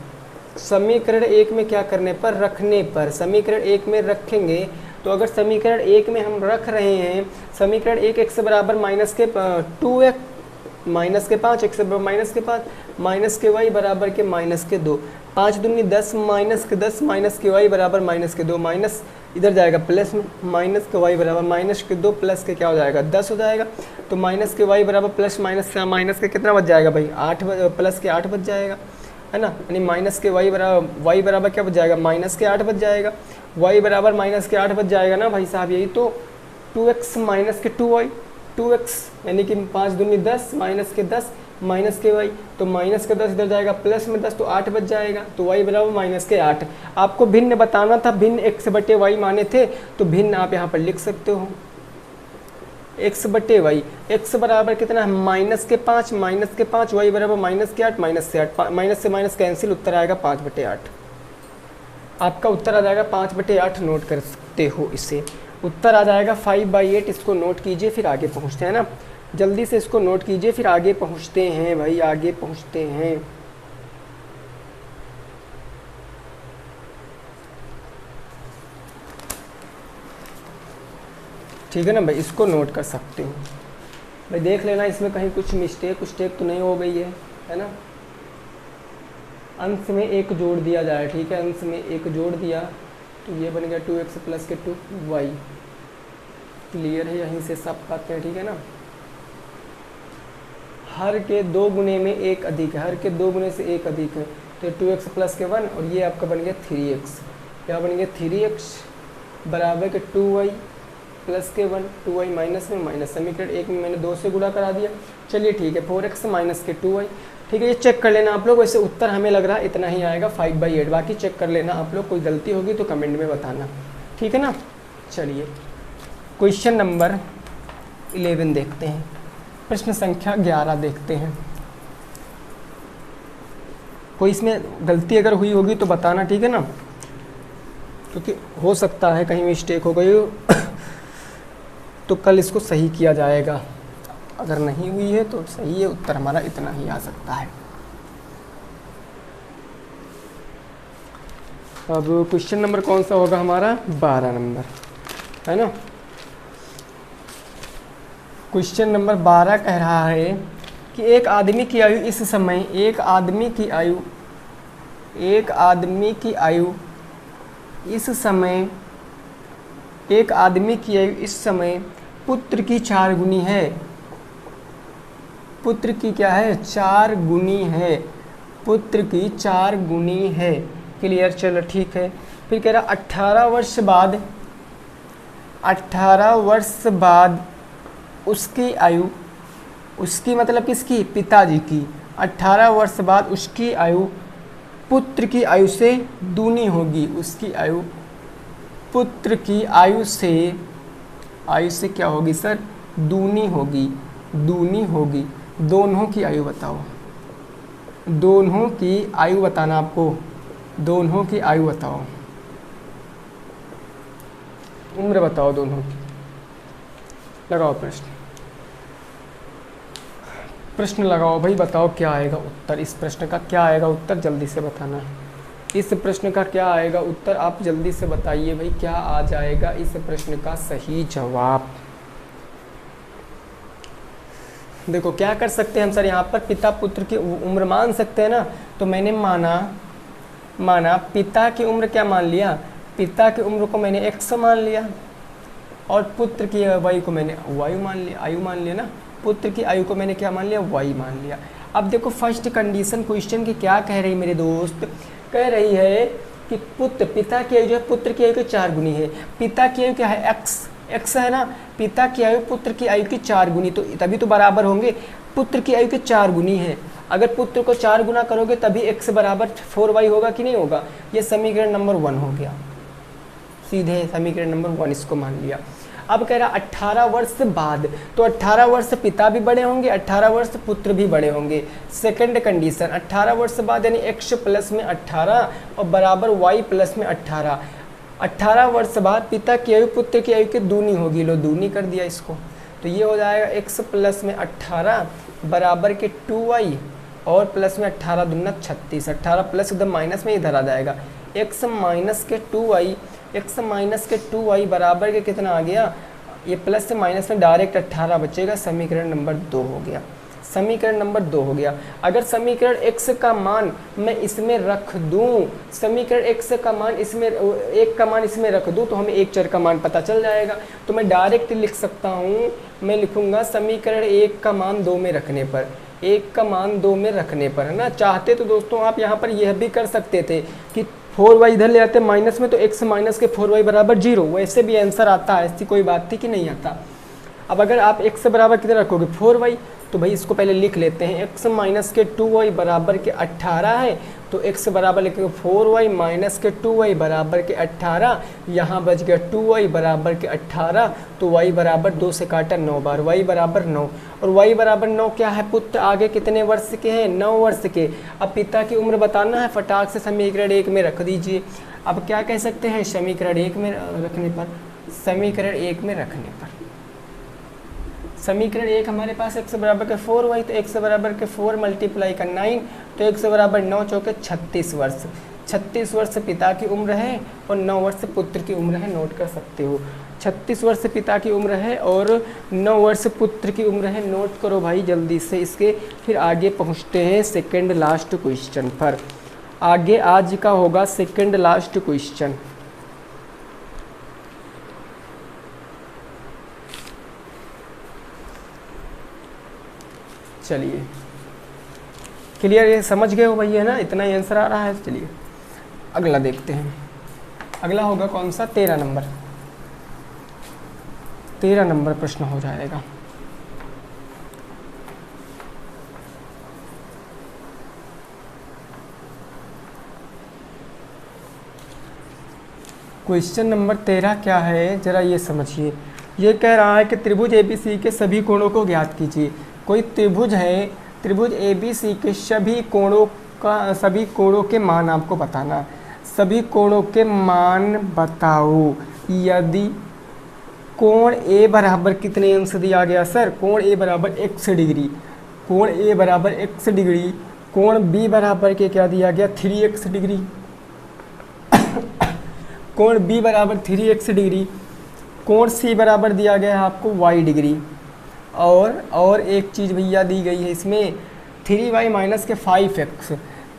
समीकरण 1 में क्या करने पर, रखने पर, समीकरण 1 में रखेंगे तो अगर समीकरण 1 में हम रख रहे हैं, समीकरण 1 x बराबर माइनस के 2x माइनस के 5, x बराबर माइनस के 5, माइनस के y बराबर के माइनस के 2, 5 दूनी 10 माइनस के 10, माइनस के y बराबर माइनस के 2, माइनस इधर जाएगा प्लस में, माइनस के y बराबर माइनस के 2 प्लस के क्या हो जाएगा 10 हो जाएगा। तो माइनस के y बराबर प्लस माइनस के कितना बच जाएगा भाई, 8 प्लस के 8 बच जाएगा, है ना। यानी माइनस के y बराबर क्या बच जाएगा, माइनस के 8 बच जाएगा, y बराबर माइनस के 8 बच जाएगा ना भाई साहब। यही तो 2x माइनस के 2y, 2x यानी कि 5 दूनी 10 माइनस के 10 माइनस के y, तो माइनस के 10 इधर जाएगा प्लस में 10 तो 8 बच जाएगा। तो y बराबर माइनस के 8। आपको भिन्न बताना था, भिन्न x बटे y माने थे, तो भिन्न आप यहाँ पर लिख सकते हो x बटे y। x बराबर कितना है, माइनस के 5, y बराबर माइनस के 8, माइनस से माइनस कैंसिल, उत्तर आएगा 5/8। आपका उत्तर आ जाएगा 5/8, नोट कर सकते हो इसे। उत्तर आ जाएगा 5/8, इसको नोट कीजिए फिर आगे पहुँचते हैं ना। जल्दी से इसको नोट कीजिए फिर आगे पहुँचते हैं भाई, आगे पहुँचते हैं। ठीक है ना भाई, इसको नोट कर सकते हो भाई। देख लेना इसमें कहीं कुछ मिस्टेक तो नहीं हो गई है ना। अंश में 1 जोड़ दिया जाए, ठीक है, अंश में 1 जोड़ दिया तो ये बन गया 2x प्लस के 2y। क्लियर है, यहीं से सब पाते हैं, ठीक है ना। हर के 2 गुने में 1 अधिक है, हर के 2 गुने से 1 अधिक है, तो 2x प्लस के 1 और ये आपका बन गया 3x। क्या बन गया 3x बराबर के 2y प्लस के 1, 2y माइनस में माइनस। समीकरण 1 में मैंने 2 से गुणा करा दिया। चलिए ठीक है, 4x माइनस के 2y। ठीक है, ये चेक कर लेना आप लोग। वैसे उत्तर हमें लग रहा है इतना ही आएगा 5/8, बाकी चेक कर लेना आप लोग। कोई गलती होगी तो कमेंट में बताना, ठीक है ना। चलिए क्वेश्चन नंबर 11 देखते हैं, प्रश्न संख्या 11 देखते हैं। कोई इसमें गलती अगर हुई होगी तो बताना, ठीक है ना, क्योंकि हो सकता है कहीं मिस्टेक हो गई हो तो कल इसको सही किया जाएगा। अगर नहीं हुई है तो सही है, उत्तर हमारा इतना ही आ सकता है। अब क्वेश्चन नंबर कौन सा होगा हमारा? 12 नंबर, है ना। क्वेश्चन नंबर 12 कह रहा है कि एक आदमी की आयु इस समय इस समय पुत्र की 4 गुनी है। पुत्र की क्या है? 4 गुनी है। पुत्र की 4 गुनी है। क्लियर? चलो ठीक है। फिर कह रहा 18 वर्ष बाद उसकी आयु, उसकी मतलब किसकी? पिताजी की। 18 वर्ष बाद उसकी आयु पुत्र की आयु से दूनी होगी। उसकी आयु पुत्र की आयु से क्या होगी सर? दूनी होगी। दूनी होगी। दोनों की आयु बताओ। दोनों की आयु बताना आपको। दोनों की आयु बताओ, उम्र बताओ दोनों की। लगाओ प्रश्न लगाओ भाई, बताओ क्या आएगा उत्तर। इस प्रश्न का क्या आएगा उत्तर? जल्दी से बताना है। इस प्रश्न का क्या आएगा उत्तर? आप जल्दी से बताइए भाई, क्या आ जाएगा इस प्रश्न का सही जवाब? देखो क्या कर सकते हैं हम सर, यहाँ पर पिता पुत्र की उम्र मान सकते हैं ना। तो मैंने माना पिता की उम्र क्या मान लिया? पिता की उम्र को मैंने x मान लिया और पुत्र की आयु को मैंने आयु मान लिया ना। पुत्र की आयु को मैंने क्या मान लिया? y मान लिया। अब देखो फर्स्ट कंडीशन क्वेश्चन की क्या कह रही मेरे दोस्त? कह रही है कि पिता की आयु जो है पुत्र की आयु के 4 गुनी है। पिता की आयु क्या है? x है ना। पिता की आयु पुत्र की आयु की 4 गुनी, तो तभी तो बराबर होंगे। पुत्र की आयु के 4 गुनी है। अगर पुत्र को 4 गुना करोगे तभी x बराबर 4y होगा कि नहीं होगा? ये समीकरण नंबर 1 हो गया। सीधे समीकरण नंबर 1 इसको मान लिया। अब कह रहा 18 वर्ष बाद, तो 18 वर्ष पिता भी बड़े होंगे, 18 वर्ष पुत्र भी बड़े होंगे। सेकंड कंडीशन 18 वर्ष बाद यानी x प्लस में 18 और बराबर y प्लस में 18। 18 वर्ष बाद पिता की आयु पुत्र की आयु की दूनी होगी। लो दूनी कर दिया इसको, तो ये हो जाएगा x प्लस में 18 बराबर के 2y और प्लस में 18 दूना 36। 18 प्लस एकदम माइनस में इधर आ जाएगा। x माइनस के 2y बराबर के कितना आ गया? ये प्लस से माइनस में डायरेक्ट 18 बचेगा। समीकरण नंबर 2 हो गया। समीकरण नंबर 2 हो गया। अगर समीकरण x का मान मैं इसमें रख दूं, समीकरण x का मान इसमें 1 का मान इसमें रख दूं, तो हमें एक चर का मान पता चल जाएगा। तो मैं डायरेक्ट लिख सकता हूं, मैं लिखूंगा समीकरण 1 का मान 2 में रखने पर, 1 का मान 2 में रखने पर, है ना। चाहते तो दोस्तों आप यहाँ पर यह भी कर सकते थे कि 4y इधर ले आते माइनस में, तो x माइनस के 4y बराबर 0, वैसे भी आंसर आता है, ऐसी कोई बात थी कि नहीं आता। अब अगर आप x बराबर कितना रखोगे? 4y, तो भाई इसको पहले लिख लेते हैं। x माइनस के 2y बराबर के 18 है, तो x बराबर लिखेंगे 4y माइनस के 2y बराबर के 18। यहाँ बच गया 2y बराबर के 18, तो y बराबर 2 से काटा 9 बार, y बराबर 9। और y बराबर 9 क्या है? पुत्र आगे कितने वर्ष के हैं? 9 वर्ष के। अब पिता की उम्र बताना है, फटाक से समीकरण 1 में रख दीजिए। अब क्या कह सकते हैं? समीकरण 1 में रखने पर, समीकरण 1 में रखने पर, समीकरण 1 हमारे पास x बराबर के 4y, तो x बराबर के 4 मल्टीप्लाई का 9, तो x बराबर 9 चौके 36 वर्ष। 36 वर्ष पिता की उम्र है और 9 वर्ष पुत्र की उम्र है, नोट कर सकते हो। 36 वर्ष पिता की उम्र है और 9 वर्ष पुत्र की उम्र है, नोट करो भाई जल्दी से इसके। फिर आगे पहुँचते हैं सेकेंड लास्ट क्वेश्चन पर। आगे आज का होगा सेकेंड लास्ट क्वेश्चन। चलिए क्लियर, ये समझ गए हो भैया ना, इतना ही आंसर आ रहा है। चलिए अगला देखते हैं। अगला होगा कौन सा? 13 नंबर। 13 नंबर प्रश्न हो जाएगा। क्वेश्चन नंबर 13 क्या है जरा ये समझिए। ये कह रहा है कि त्रिभुज ABC के सभी कोणों को ज्ञात कीजिए। कोई त्रिभुज है, त्रिभुज ABC के सभी कोणों के मान आपको बताना। सभी कोणों के मान बताओ। यदि कोण A बराबर कितने अंश दिया गया सर? कोण A बराबर x डिग्री, कोण A बराबर x डिग्री, कोण B बराबर के क्या दिया गया? 3x degree. कोण बी बराबर 3x डिग्री, कोण सी बराबर दिया गया है आपको y डिग्री, और एक चीज़ भैया दी गई है इसमें 3y माइनस के 5x,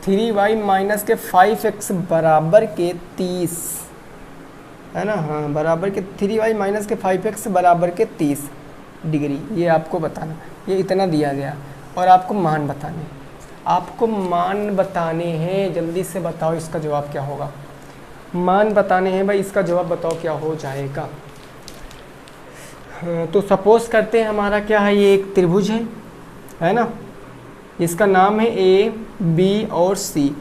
3y माइनस के 5x बराबर के 30, है ना, हाँ बराबर के 3y माइनस के 5x बराबर के 30 डिग्री, ये आपको बताना, ये इतना दिया गया और आपको मान बताने हैं, जल्दी से बताओ इसका जवाब क्या होगा। मान बताने हैं भाई, इसका जवाब बताओ क्या हो जाएगा। तो सपोज करते हैं हमारा क्या है, ये एक त्रिभुज है ना, इसका नाम है ए बी और सी,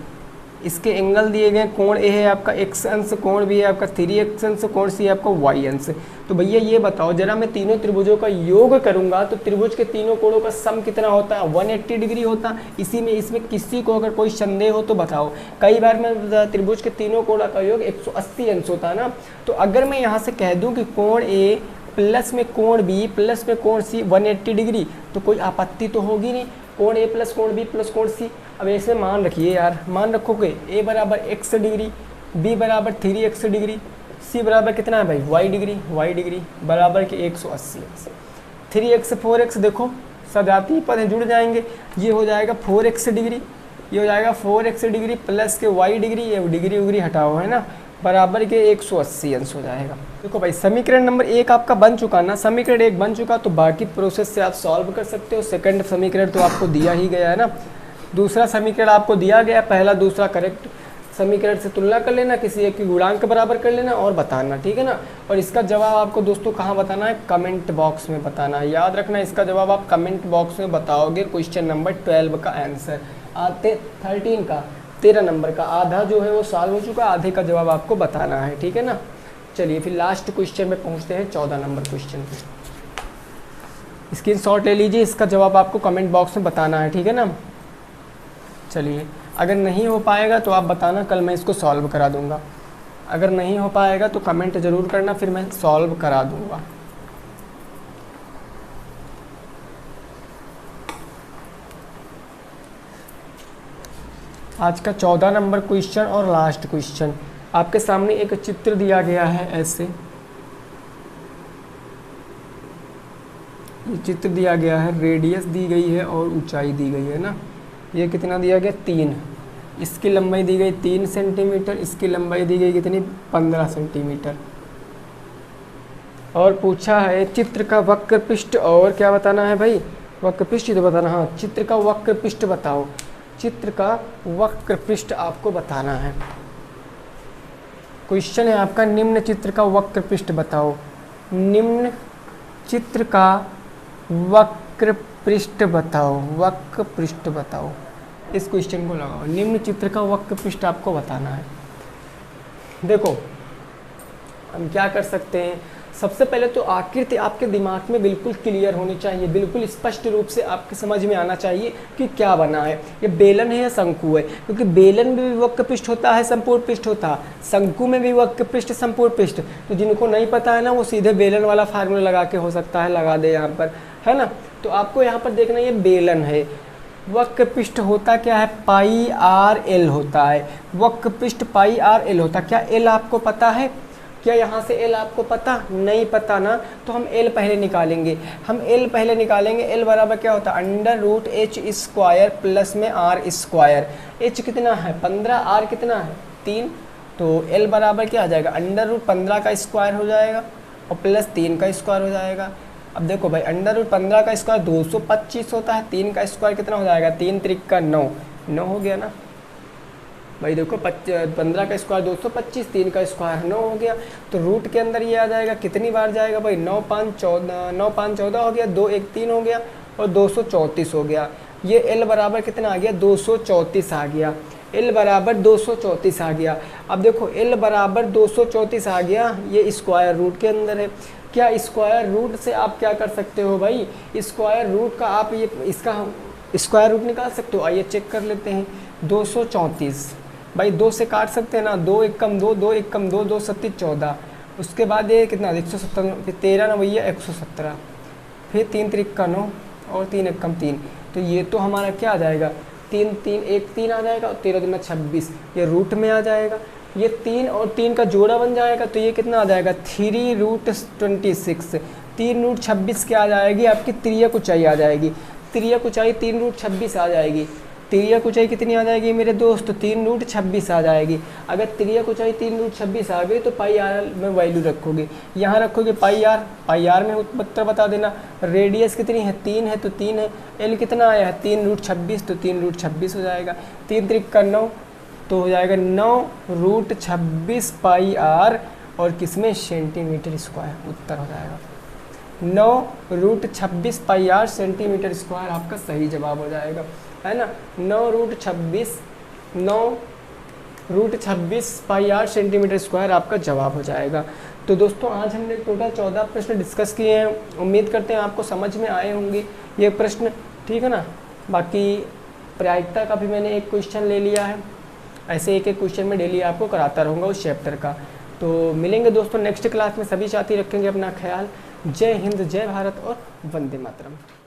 इसके एंगल दिए गए, कोण ए है आपका x अंश, कोण बी है आपका 3x अंश, कोण सी है आपका y अंश। तो भैया ये बताओ जरा, मैं तीनों त्रिभुजों का योग करूंगा तो त्रिभुज के तीनों कोणों का सम कितना होता है, 180 डिग्री होता। इसमें किसी को अगर कोई संदेह हो तो बताओ। कई बार मैं त्रिभुज के तीनों कोणों का योग 180 अंश होता है ना, तो अगर मैं यहाँ से कह दूँ कि कोण ए प्लस में कोण बी प्लस में कोण सी 180 डिग्री, तो कोई आपत्ति तो होगी नहीं, कोण ए प्लस कोण बी प्लस कोण सी। अब ऐसे मान रखिए यार, मान रखोगे ए बराबर x डिग्री, बी बराबर 3x डिग्री, सी बराबर कितना है भाई y डिग्री बराबर के 180 अंश। 3x 4x देखो सजातीय पद जुड़ जाएंगे, ये हो जाएगा 4x डिग्री, ये हो जाएगा 4x डिग्री प्लस के y डिग्री, ये डिग्री उग्री हटाओ है ना, बराबर के 180 अंश हो जाएगा। देखो भाई समीकरण नंबर 1 आपका बन चुका ना, समीकरण 1 बन चुका, तो बाकी प्रोसेस से आप सॉल्व कर सकते हो। सेकंड समीकरण तो आपको दिया ही गया है ना, दूसरा समीकरण आपको दिया गया, पहला दूसरा करेक्ट समीकरण से तुलना कर लेना, किसी एक की गुणांक बराबर कर लेना और बताना, ठीक है ना। और इसका जवाब आपको दोस्तों कहाँ बताना है, कमेंट बॉक्स में बताना है। याद रखना इसका जवाब आप कमेंट बॉक्स में बताओगे। क्वेश्चन नंबर 12 का आंसर, 13 का 13 नंबर का आधा जो है वो सॉल्व हो चुका, आधे का जवाब आपको बताना है, ठीक है ना। चलिए फिर लास्ट क्वेश्चन में पहुँचते हैं, 14 नंबर क्वेश्चन पे। स्क्रीनशॉट ले लीजिए, इसका जवाब आपको कमेंट बॉक्स में बताना है, ठीक है ना। चलिए अगर नहीं हो पाएगा तो आप बताना, कल मैं इसको सॉल्व करा दूंगा। अगर नहीं हो पाएगा तो कमेंट ज़रूर करना, फिर मैं सॉल्व करा दूंगा। आज का 14 नंबर क्वेश्चन और लास्ट क्वेश्चन, आपके सामने एक चित्र दिया गया है, ऐसे ये चित्र दिया गया है, रेडियस दी गई है और ऊंचाई दी गई है ना। ये कितना दिया गया 3, इसकी लंबाई दी गई 3 सेंटीमीटर, इसकी लंबाई दी गई कितनी 15 सेंटीमीटर। और पूछा है चित्र का वक्र पृष्ठ, और क्या बताना है भाई, वक्र पृष्ठ तो बताना, हाँ चित्र का वक्र पृष्ठ बताओ, चित्र का वक्र पृष्ठ आपको बताना है। क्वेश्चन है आपका, निम्न चित्र का वक्र पृष्ठ बताओ, निम्न चित्र का वक्र पृष्ठ बताओ, वक्र पृष्ठ बताओ। इस क्वेश्चन को लगाओ, निम्न चित्र का वक्र पृष्ठ आपको बताना है। देखो हम क्या कर सकते हैं, सबसे पहले तो आकृति आपके दिमाग में बिल्कुल क्लियर होनी चाहिए, बिल्कुल स्पष्ट रूप से आपके समझ में आना चाहिए कि क्या बना है, ये बेलन है या शंकु है। क्योंकि बेलन में भी वक्र पृष्ठ होता है, संपूर्ण पृष्ठ होता है, शंकु में भी वक्र पृष्ठ संपूर्ण पृष्ठ। तो जिनको नहीं पता है ना, वो सीधे बेलन वाला फार्मूला लगा के हो सकता है लगा दे यहाँ पर, है ना। तो आपको यहाँ पर देखना, ये बेलन है, वक्र पृष्ठ होता क्या है, पाई आर एल होता है, वक्र पृष्ठ पाई आर एल होता। क्या एल आपको पता है, क्या यहाँ से एल आपको पता नहीं पता ना, तो हम एल पहले निकालेंगे, हम एल पहले निकालेंगे। एल बराबर क्या होता है, √h² प्लस में r स्क्वायर। h कितना है 15, r कितना है 3, तो एल बराबर क्या आ जाएगा, √15 का स्क्वायर हो जाएगा और प्लस 3 का स्क्वायर हो जाएगा। अब देखो भाई √15 का स्क्वायर 225 होता है, 3 का स्क्वायर कितना हो जाएगा, 3 त्रिक का 9 हो गया ना भाई। देखो 15 का स्क्वायर 225, 3 का स्क्वायर 9 हो गया। तो रूट के अंदर ये आ जाएगा, कितनी बार जाएगा भाई, 9 5 14 हो गया, 2 1 3 हो गया और 234 हो गया। ये एल बराबर कितना आ गया, 234 आ गया, एल बराबर 234 आ गया। अब देखो एल बराबर 234 आ गया, ये स्क्वायर रूट के अंदर है। क्या स्क्वायर रूट से आप क्या कर सकते हो भाई, स्क्वायर रूट का आप ये इसका स्क्वायर रूट निकाल सकते हो। आइए चेक कर लेते हैं, 234 भाई 2 से काट सकते हैं ना, 2 1 कम 2, 2 1 कम 2, 2 7 14, उसके बाद ये कितना 170, फिर 13 ना भैया 117, फिर 3 त्रिक का 9 और 3 1 कम 3। तो ये तो हमारा क्या आ जाएगा, 3 3 1 3 आ जाएगा और 13 दूना 26, ये रूट में आ जाएगा। ये 3 और 3 का जोड़ा बन जाएगा, तो ये कितना आ जाएगा 3√26। 3√26 क्या आ जाएगी आपकी तिर्यक ऊंचाई आ जाएगी। तिर्यक ऊंचाई 3√26 आ जाएगी। तिर्यक ऊंचाई कितनी आ जाएगी मेरे दोस्त, तो 3√26 आ जाएगी। अगर तिर्यक ऊंचाई 3√26 आ गई तो पाई आर में वैल्यू रखोगे, यहाँ रखोगे पाई आर में उत्तर बता देना। रेडियस कितनी है 3 है तो 3 है। एल कितना आया है 3√26, तो 3√26 हो जाएगा। 3 त्रिक का 9, तो हो जाएगा 9√26 पाई आर, और किसमें सेंटीमीटर स्क्वायर उत्तर हो जाएगा। 9√26 पाई आर सेंटीमीटर स्क्वायर आपका सही जवाब हो जाएगा, है ना। 9√26 पाई आर सेंटीमीटर स्क्वायर आपका जवाब हो जाएगा। तो दोस्तों आज हमने टोटल 14 प्रश्न डिस्कस किए हैं। उम्मीद करते हैं आपको समझ में आए होंगे ये प्रश्न, ठीक है ना। बाकी प्रायिकता का भी मैंने एक क्वेश्चन ले लिया है, ऐसे एक क्वेश्चन में डेली आपको कराता रहूँगा उस चैप्टर का। तो मिलेंगे दोस्तों नेक्स्ट क्लास में, सभी साथी रखेंगे अपना ख्याल। जय हिंद, जय भारत और वंदे मातरम।